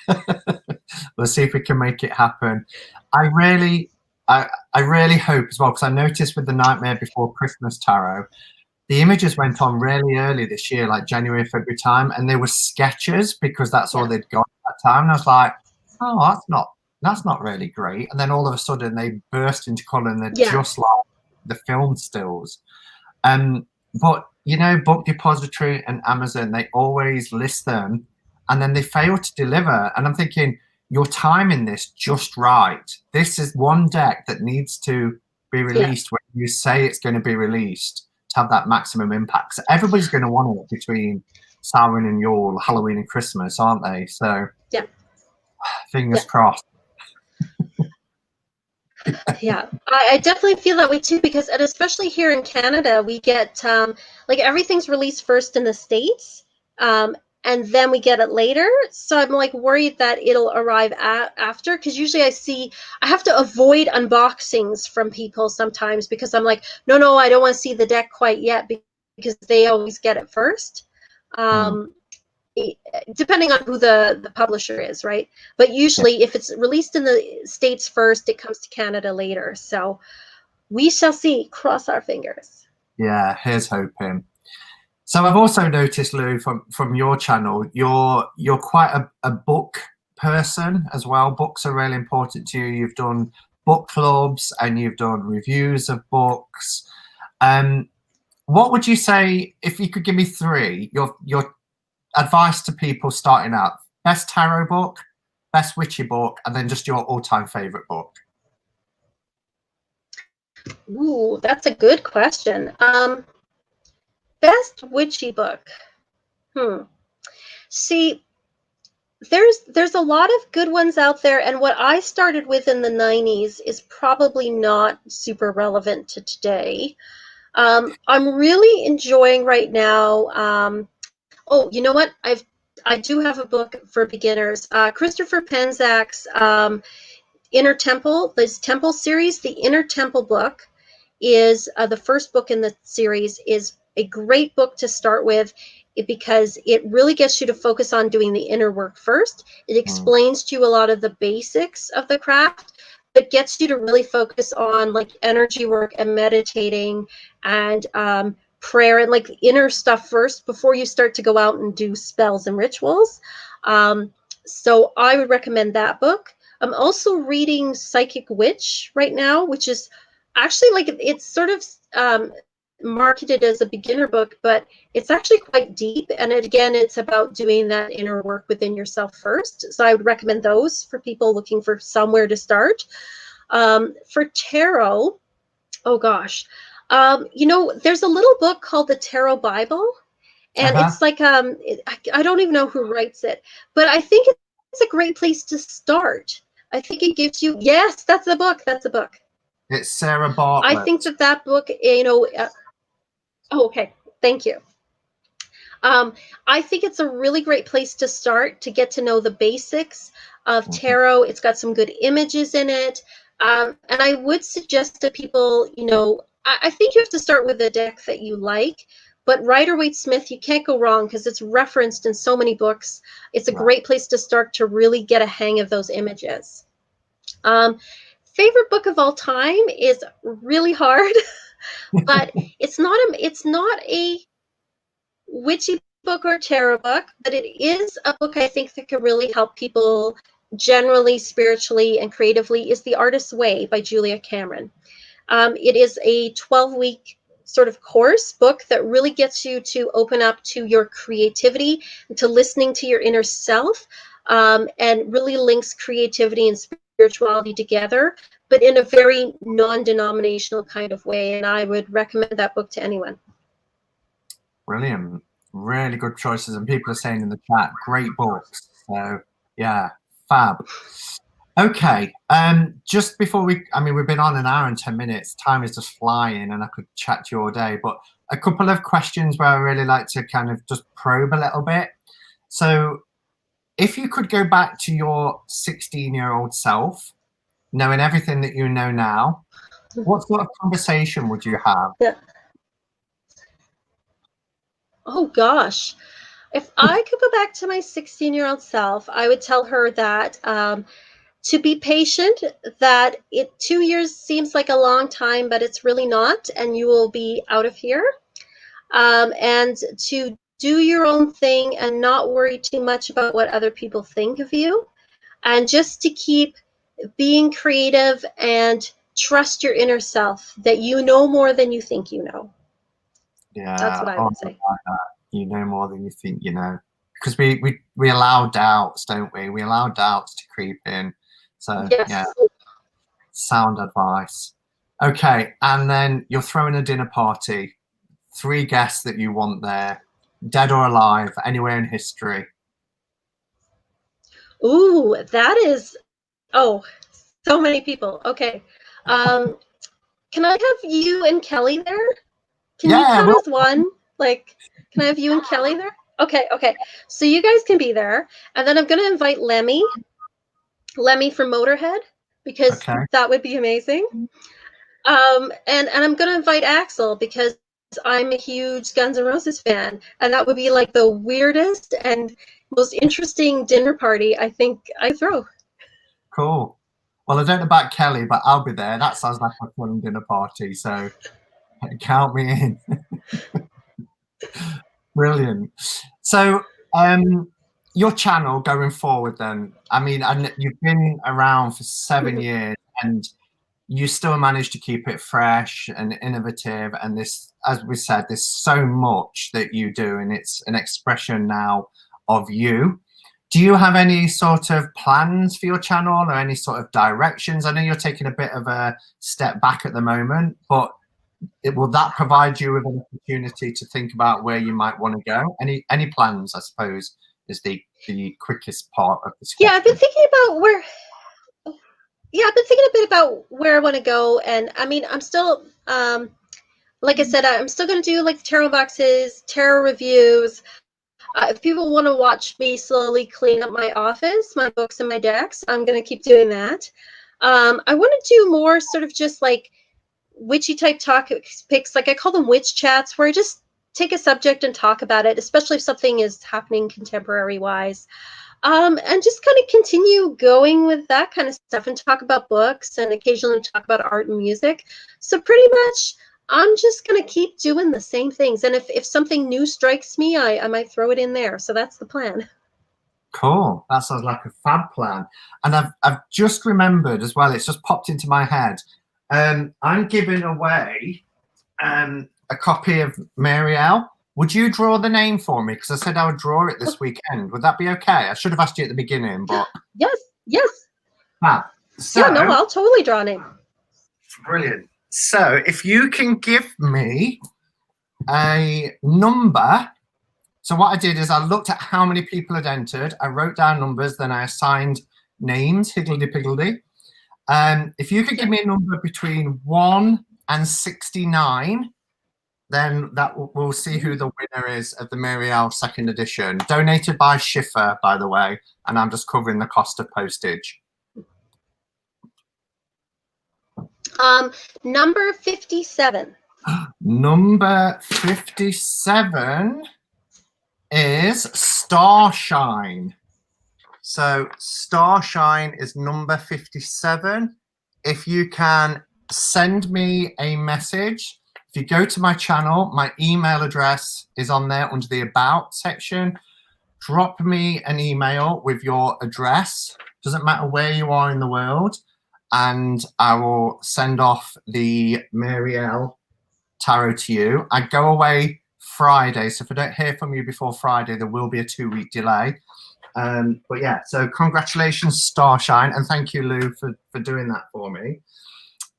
We'll see if we can make it happen. I really hope as well, because I noticed with the Nightmare Before Christmas tarot, the images went on really early this year, like January, February time, and they were sketches because that's all they'd got at that time. And I was like, oh, that's not really great. And then all of a sudden they burst into colour, and they're just like the film stills. But you know, Book Depository and Amazon, they always list them, and then they fail to deliver. And I'm thinking, you're timing this just right. This is one deck that needs to be released when you say it's going to be released to have that maximum impact. So everybody's going to want it between Samhain and Yule, Halloween and Christmas, aren't they? So fingers crossed.
Yeah, I definitely feel that way too, because, and especially here in Canada, we get like everything's released first in the States, and then we get it later. So I'm like worried that it'll arrive after, because usually I have to avoid unboxings from people sometimes, because I'm like, no, I don't want to see the deck quite yet, because they always get it first. Depending on who the publisher is, right? But usually if it's released in the States first, it comes to Canada later. So we shall see. Cross our fingers.
Yeah, here's hoping. So I've also noticed, Lou, from your channel, you're quite a book person as well. Books are really important to you. You've done book clubs and you've done reviews of books. What would you say, if you could give me three, your advice to people starting out? Best tarot book, best witchy book, and then just your all-time favorite book.
Ooh, that's a good question. Best witchy book. See, there's a lot of good ones out there, and what I started with in the 90s is probably not super relevant to today. I'm really enjoying right now. Oh, you know what? I do have a book for beginners. Christopher Penczak's Inner Temple, this Temple series. The Inner Temple book is the first book in the series. Is a great book to start with, because it really gets you to focus on doing the inner work first. It explains to you a lot of the basics of the craft. It gets you to really focus on like energy work and meditating and prayer and like inner stuff first before you start to go out and do spells and rituals. So I would recommend that book. I'm also reading Psychic Witch right now, which is actually like, it's sort of marketed as a beginner book, but it's actually quite deep. And it's about doing that inner work within yourself first. So I would recommend those for people looking for somewhere to start. For tarot, oh gosh, you know, there's a little book called the Tarot Bible, And it's like I don't even know who writes it, but I think it's a great place to start. I think it gives you, yes, that's the book. That's a book.
It's Sarah
I
Bartlett.
think that book, oh, okay, thank you. I think it's a really great place to start to get to know the basics of tarot. It's got some good images in it. And I would suggest to people, I think you have to start with a deck that you like, but Rider-Waite-Smith, you can't go wrong because it's referenced in so many books. It's a great place to start to really get a hang of those images. Favorite book of all time is really hard, but it's not a witchy book or tarot book, but it is a book I think that can really help people generally, spiritually, and creatively, is The Artist's Way by Julia Cameron. It is a 12-week sort of course book that really gets you to open up to your creativity, to listening to your inner self, and really links creativity and spirituality together, but in a very non-denominational kind of way. And I would recommend that book to anyone.
Brilliant. Really good choices. And people are saying in the chat, great books. So yeah, fab. Okay. Just before we've been on an hour and 10 minutes. Time is just flying and I could chat to you all day, but a couple of questions where I really like to kind of just probe a little bit. So if you could go back to your 16-year-old self, knowing everything that you know now, what sort of conversation would you have?
Yeah. Oh gosh. If I could go back to my 16-year-old self, I would tell her that to be patient, that 2 years seems like a long time, but it's really not, and you will be out of here. And to do your own thing and not worry too much about what other people think of you, and just to keep being creative and trust your inner self, that you know more than you think you know.
Yeah,
that's what I would say.
You know more than you think you know, because we allow doubts, don't we? We allow doubts to creep in. So
yes.
Yeah, sound advice. Okay, and then you're throwing a dinner party, 3 guests that you want there, dead or alive, anywhere in history.
Ooh, that is, so many people. Okay. Can I have you and Kelly there? Can you come as one? Like, can I have you and Kelly there? Okay. So you guys can be there. And then I'm going to invite Lemmy from Motorhead, because that would be amazing. And I'm going to invite Axel because I'm a huge Guns N' Roses fan. And that would be like the weirdest and most interesting dinner party I think I throw.
Cool. Well, I don't know about Kelly, but I'll be there. That sounds like a fun dinner party. So count me in. Brilliant. So your channel going forward then, and you've been around for 7 years and you still manage to keep it fresh and innovative, and this, as we said, there's so much that you do and it's an expression now of you. Do you have any sort of plans for your channel or any sort of directions? I know you're taking a bit of a step back at the moment, but will that provide you with an opportunity to think about where you might want to go? Any plans, I suppose, is the quickest part of this question.
I've been thinking about a bit about where I want to go. And I'm still, like I said, I'm still going to do like tarot boxes, tarot reviews. If people want to watch me slowly clean up my office, my books and my decks, I'm going to keep doing that. I want to do more sort of just like witchy type topics, like I call them witch chats, where I just take a subject and talk about it, especially if something is happening contemporary wise. And just kind of continue going with that kind of stuff and talk about books and occasionally talk about art and music. So pretty much I'm just going to keep doing the same things. And if something new strikes me, I might throw it in there. So that's the plan.
Cool. That sounds like a fab plan. And I've just remembered as well, it's just popped into my head. I'm giving away a copy of Marielle. Would you draw the name for me? Because I said I would draw it this weekend. Would that be okay? I should have asked you at the beginning, but...
Yes.
So,
yeah, no, I'll totally draw a name.
Brilliant. So if you can give me a number So what I did is I looked at how many people had entered. I wrote down numbers, then I assigned names, higgledy-piggledy. If you could give me a number between 1 and 69, then we'll see who the winner is of the Muriel second edition. Donated by Schiffer, by the way, and I'm just covering the cost of postage.
Number 57.
Number 57 is Starshine. So Starshine is number 57. If you can send me a message, if you go to my channel, my email address is on there under the About section. Drop me an email with your address. Doesn't matter where you are in the world. And I will send off the Muriel tarot to you. I go away Friday, so if I don't hear from you before Friday, there will be a 2-week delay. But yeah, so congratulations, Starshine, and thank you, Lou, for doing that for me.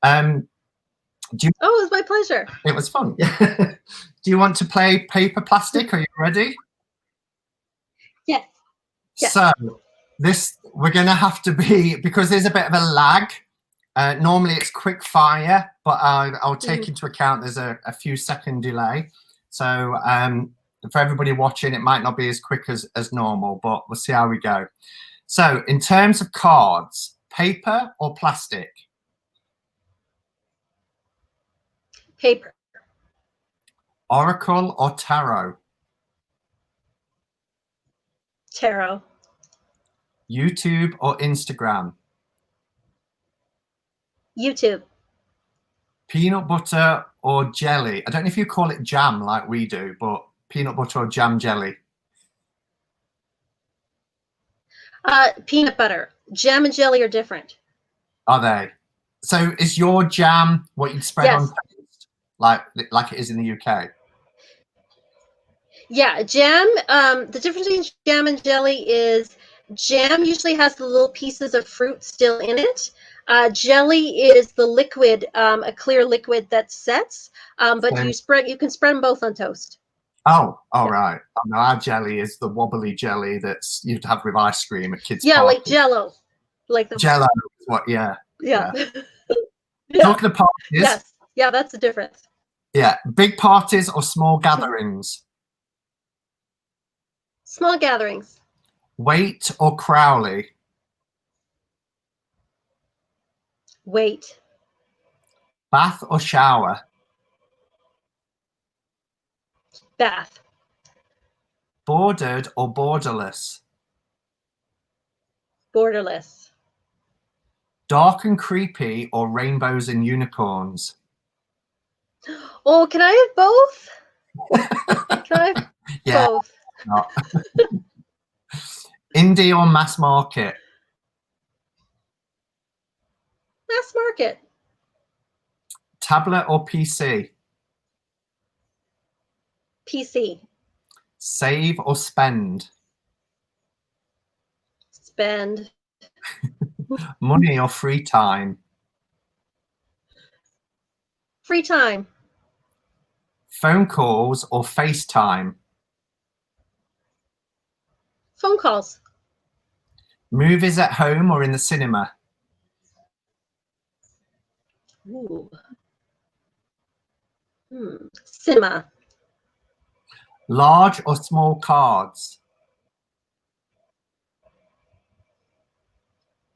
It
was my pleasure.
It was fun. Do you want to play paper plastic? Are you ready?
Yes.
So this, we're going to have to be, because there's a bit of a lag. Normally it's quick fire, but I'll take into account there's a few second delay. So for everybody watching, it might not be as quick as normal, but we'll see how we go. So in terms of cards, paper or plastic?
Paper.
Oracle or tarot?
Tarot.
YouTube or Instagram?
YouTube.
Peanut butter or jelly? I don't know if you call it jam like we do, but peanut butter or jam jelly?
Peanut butter. Jam and jelly are different.
Are they? So is your jam what you'd spread on toast, like it is in the UK?
Yeah, jam. The difference between jam and jelly is jam usually has the little pieces of fruit still in it. Jelly is the liquid, a clear liquid that sets, but you can spread them both on toast.
Oh, right. Oh, no, our jelly is the wobbly jelly that's you'd have with ice cream at kids'
Yeah,
parties.
like Jello. Like the
Jello is what, yeah.
Yeah.
Talking of parties.
Yes. Yeah, that's the difference.
Yeah. Big parties or small gatherings?
Small gatherings.
Waite or Crowley?
Wait.
Bath or shower?
Bath.
Bordered or borderless?
Borderless.
Dark and creepy or rainbows and unicorns?
Oh, can I have both? Can I have both?
No. Indie or mass market?
Mass market.
Tablet or PC?
PC.
Save or spend?
Spend.
Money or free time?
Free time.
Phone calls or FaceTime?
Phone calls.
Movies at home or in the cinema?
Ooh. Cinema.
Large or small cards?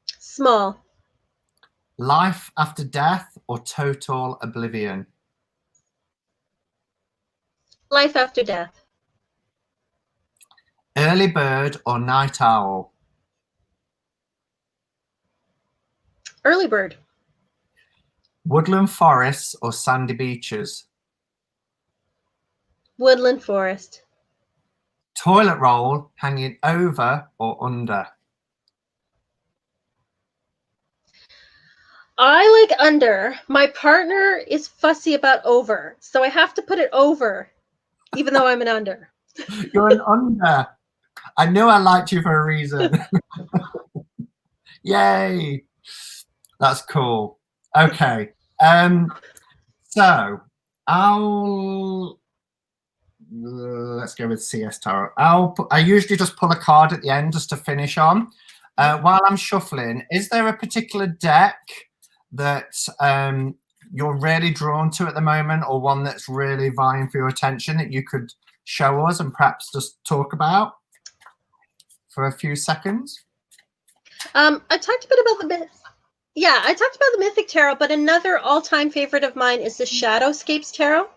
Small.
Life after death or total oblivion?
Life after death.
Early bird or night owl?
Early bird.
Woodland forests or sandy beaches?
Woodland forest.
Toilet roll hanging over or under?
I like under. My partner is fussy about over, so I have to put it over, even though I'm an under.
You're an under. I knew I liked you for a reason. Yay. That's cool. Okay. So I'll let's go with CS Tarot. I usually just pull a card at the end just to finish on. While I'm shuffling, is there a particular deck that you're really drawn to at the moment, or one that's really vying for your attention that you could show us and perhaps just talk about for a few seconds?
I talked a bit about I talked about the Mythic Tarot, but another all-time favorite of mine is the Shadowscapes Tarot.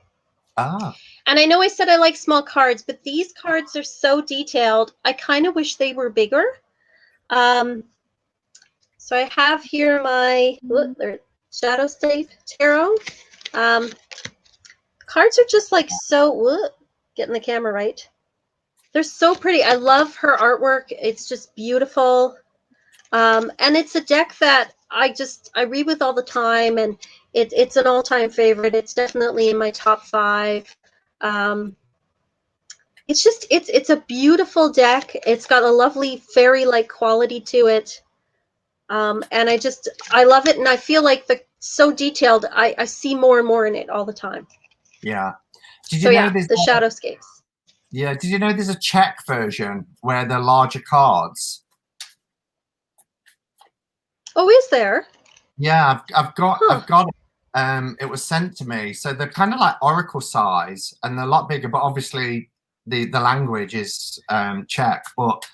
Ah.
And I know I said I like small cards, but these cards are so detailed. I kind of wish they were bigger. So I have here my Shadowscape Tarot. Cards are just like so, getting the camera right. They're so pretty. I love her artwork. It's just beautiful. And it's a deck that I read with all the time, and it's an all-time favorite. It's definitely in my top 5. It's a beautiful deck. It's got a lovely fairy-like quality to it. And I love it, and I feel like so detailed. I see more and more in it all the time.
Yeah. Did you know
the Shadowscapes.
Yeah. Did you know there's a Czech version where they're larger cards?
Oh, is there?
Yeah, I've got it. It was sent to me. So they're kind of like oracle size, and they're a lot bigger, but obviously the language is Czech. But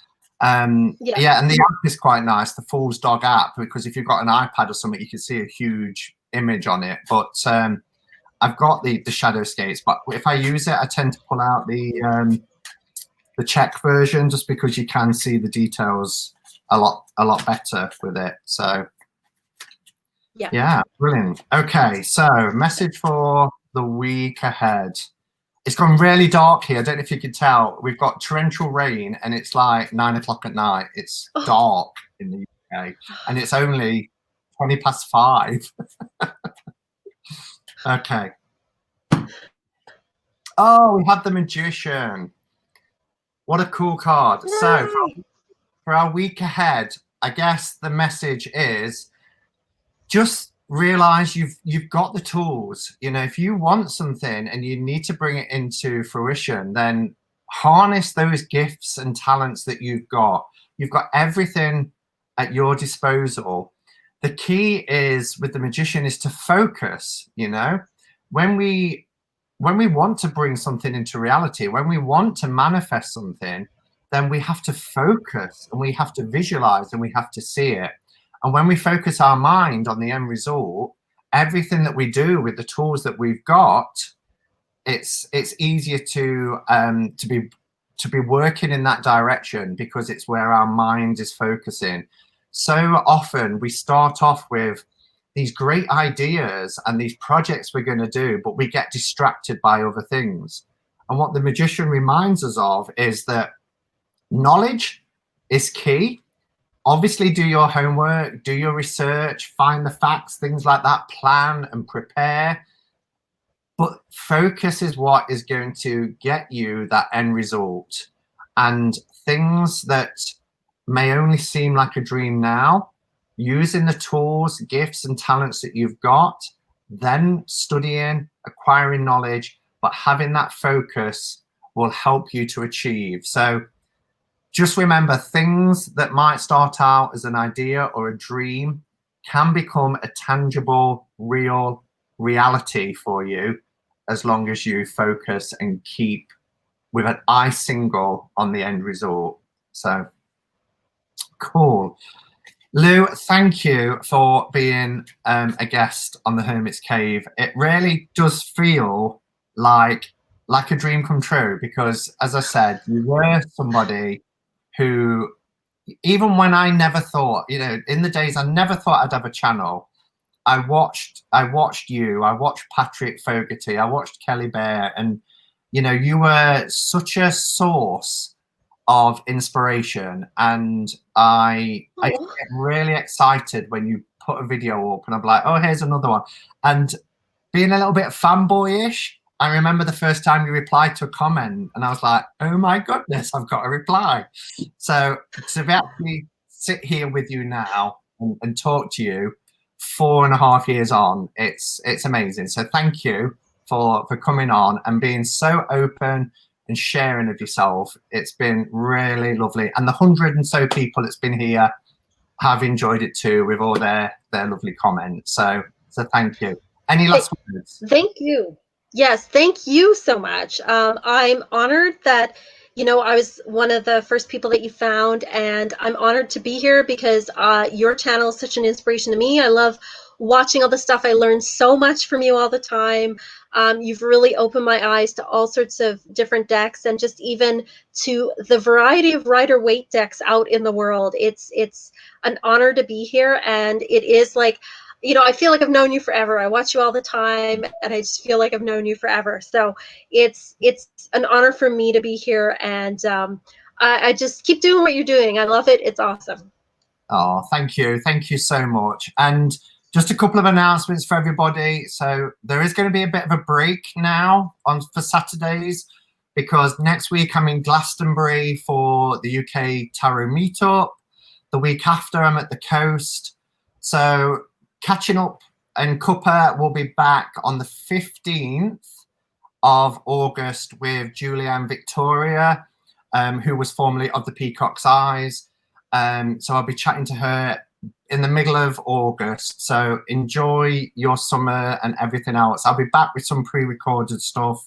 and the app is quite nice, the Fool's Dog app, because if you've got an iPad or something, you can see a huge image on it. But I've got the Shadowscapes, but if I use it, I tend to pull out the Czech version, just because you can see the details a lot better with it. So yeah, brilliant. Okay, so message for the week ahead. It's gone really dark here. I don't know if you can tell. We've got torrential rain, and it's like 9 o'clock at night. It's dark in the UK, and it's only 20 past 5. Okay. Oh, we have the Magician. What a cool card. Yay. So for our week ahead, I guess the message is just realize you've got the tools. You know, if you want something and you need to bring it into fruition, then harness those gifts and talents that you've got. You've got everything at your disposal. The key is with the Magician is to focus. You know, when we want to bring something into reality, when we want to manifest something, then we have to focus, and we have to visualize, and we have to see it. And when we focus our mind on the end result, everything that we do with the tools that we've got, it's easier to be working in that direction, because it's where our mind is focusing. So often we start off with these great ideas and these projects we're going to do, but we get distracted by other things. And what the Magician reminds us of is that knowledge is key. Obviously, do your homework, do your research, find the facts, things like that, plan and prepare. But focus is what is going to get you that end result. And things that may only seem like a dream now, using the tools, gifts, and talents that you've got, then studying, acquiring knowledge, but having that focus will help you to achieve. So just remember, things that might start out as an idea or a dream can become a tangible, real reality for you, as long as you focus and keep with an eye single on the end result. So cool. Lou, thank you for being a guest on the Hermit's Cave. It really does feel like a dream come true, because, as I said, you were somebody who, even when I never thought, you know, in the days I never thought I'd have a channel, I watched you, I watched Patrick Fogarty, I watched Kelly Bear, and, you know, you were such a source of inspiration, and I get really excited when you put a video up and I'm like, oh, here's another one. And being a little bit fanboyish, I remember the first time you replied to a comment and I was like, oh my goodness, I've got a reply. So to actually sit here with you now and talk to you 4.5 years on, it's amazing. So thank you for coming on and being so open, and sharing of yourself. It's been really lovely. And the 100 and so people that's been here have enjoyed it too, with all their lovely comments. So thank you. Any last words?
Thank you. Yes, thank you so much. I'm honored that, you know, I was one of the first people that you found, and I'm honored to be here because your channel is such an inspiration to me. I love watching all the stuff. I learn so much from you all the time. You've really opened my eyes to all sorts of different decks, and just even to the variety of Rider-Waite decks out in the world. It's an honor to be here, and it is like, you know, I feel like I've known you forever. I watch you all the time, and I just feel like I've known you forever. So it's an honor for me to be here, and I just keep doing what you're doing. I love it. It's awesome.
Oh, thank you so much. And just a couple of announcements for everybody. So there is going to be a bit of a break now for Saturdays, because next week I'm in Glastonbury for the UK Tarot Meetup. The week after I'm at the coast. So catching up, and Cuppa will be back on the 15th of August with Julianne Victoria, who was formerly of the Peacock's Eyes. So I'll be chatting to her in the middle of August. So enjoy your summer and everything else. I'll be back with some pre-recorded stuff.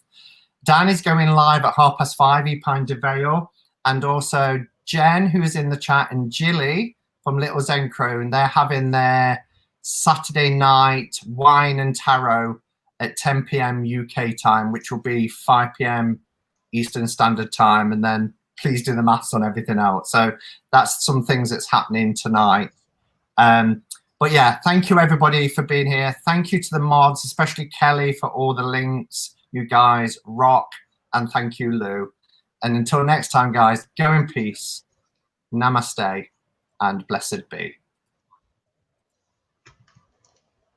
Dan is going live at 5:30 Epine de Vale, and also Jen, who is in the chat, and Jilly from Little Zen Crone. They're having their Saturday night wine and tarot at 10 p.m. UK time, which will be 5 p.m. Eastern Standard Time. And then please do the maths on everything else. So that's some things that's happening tonight. But yeah, thank you everybody for being here. Thank you to the mods, especially Kelly, for all the links. You guys rock. And thank you, Lou. And until next time, guys, go in peace. Namaste and blessed be.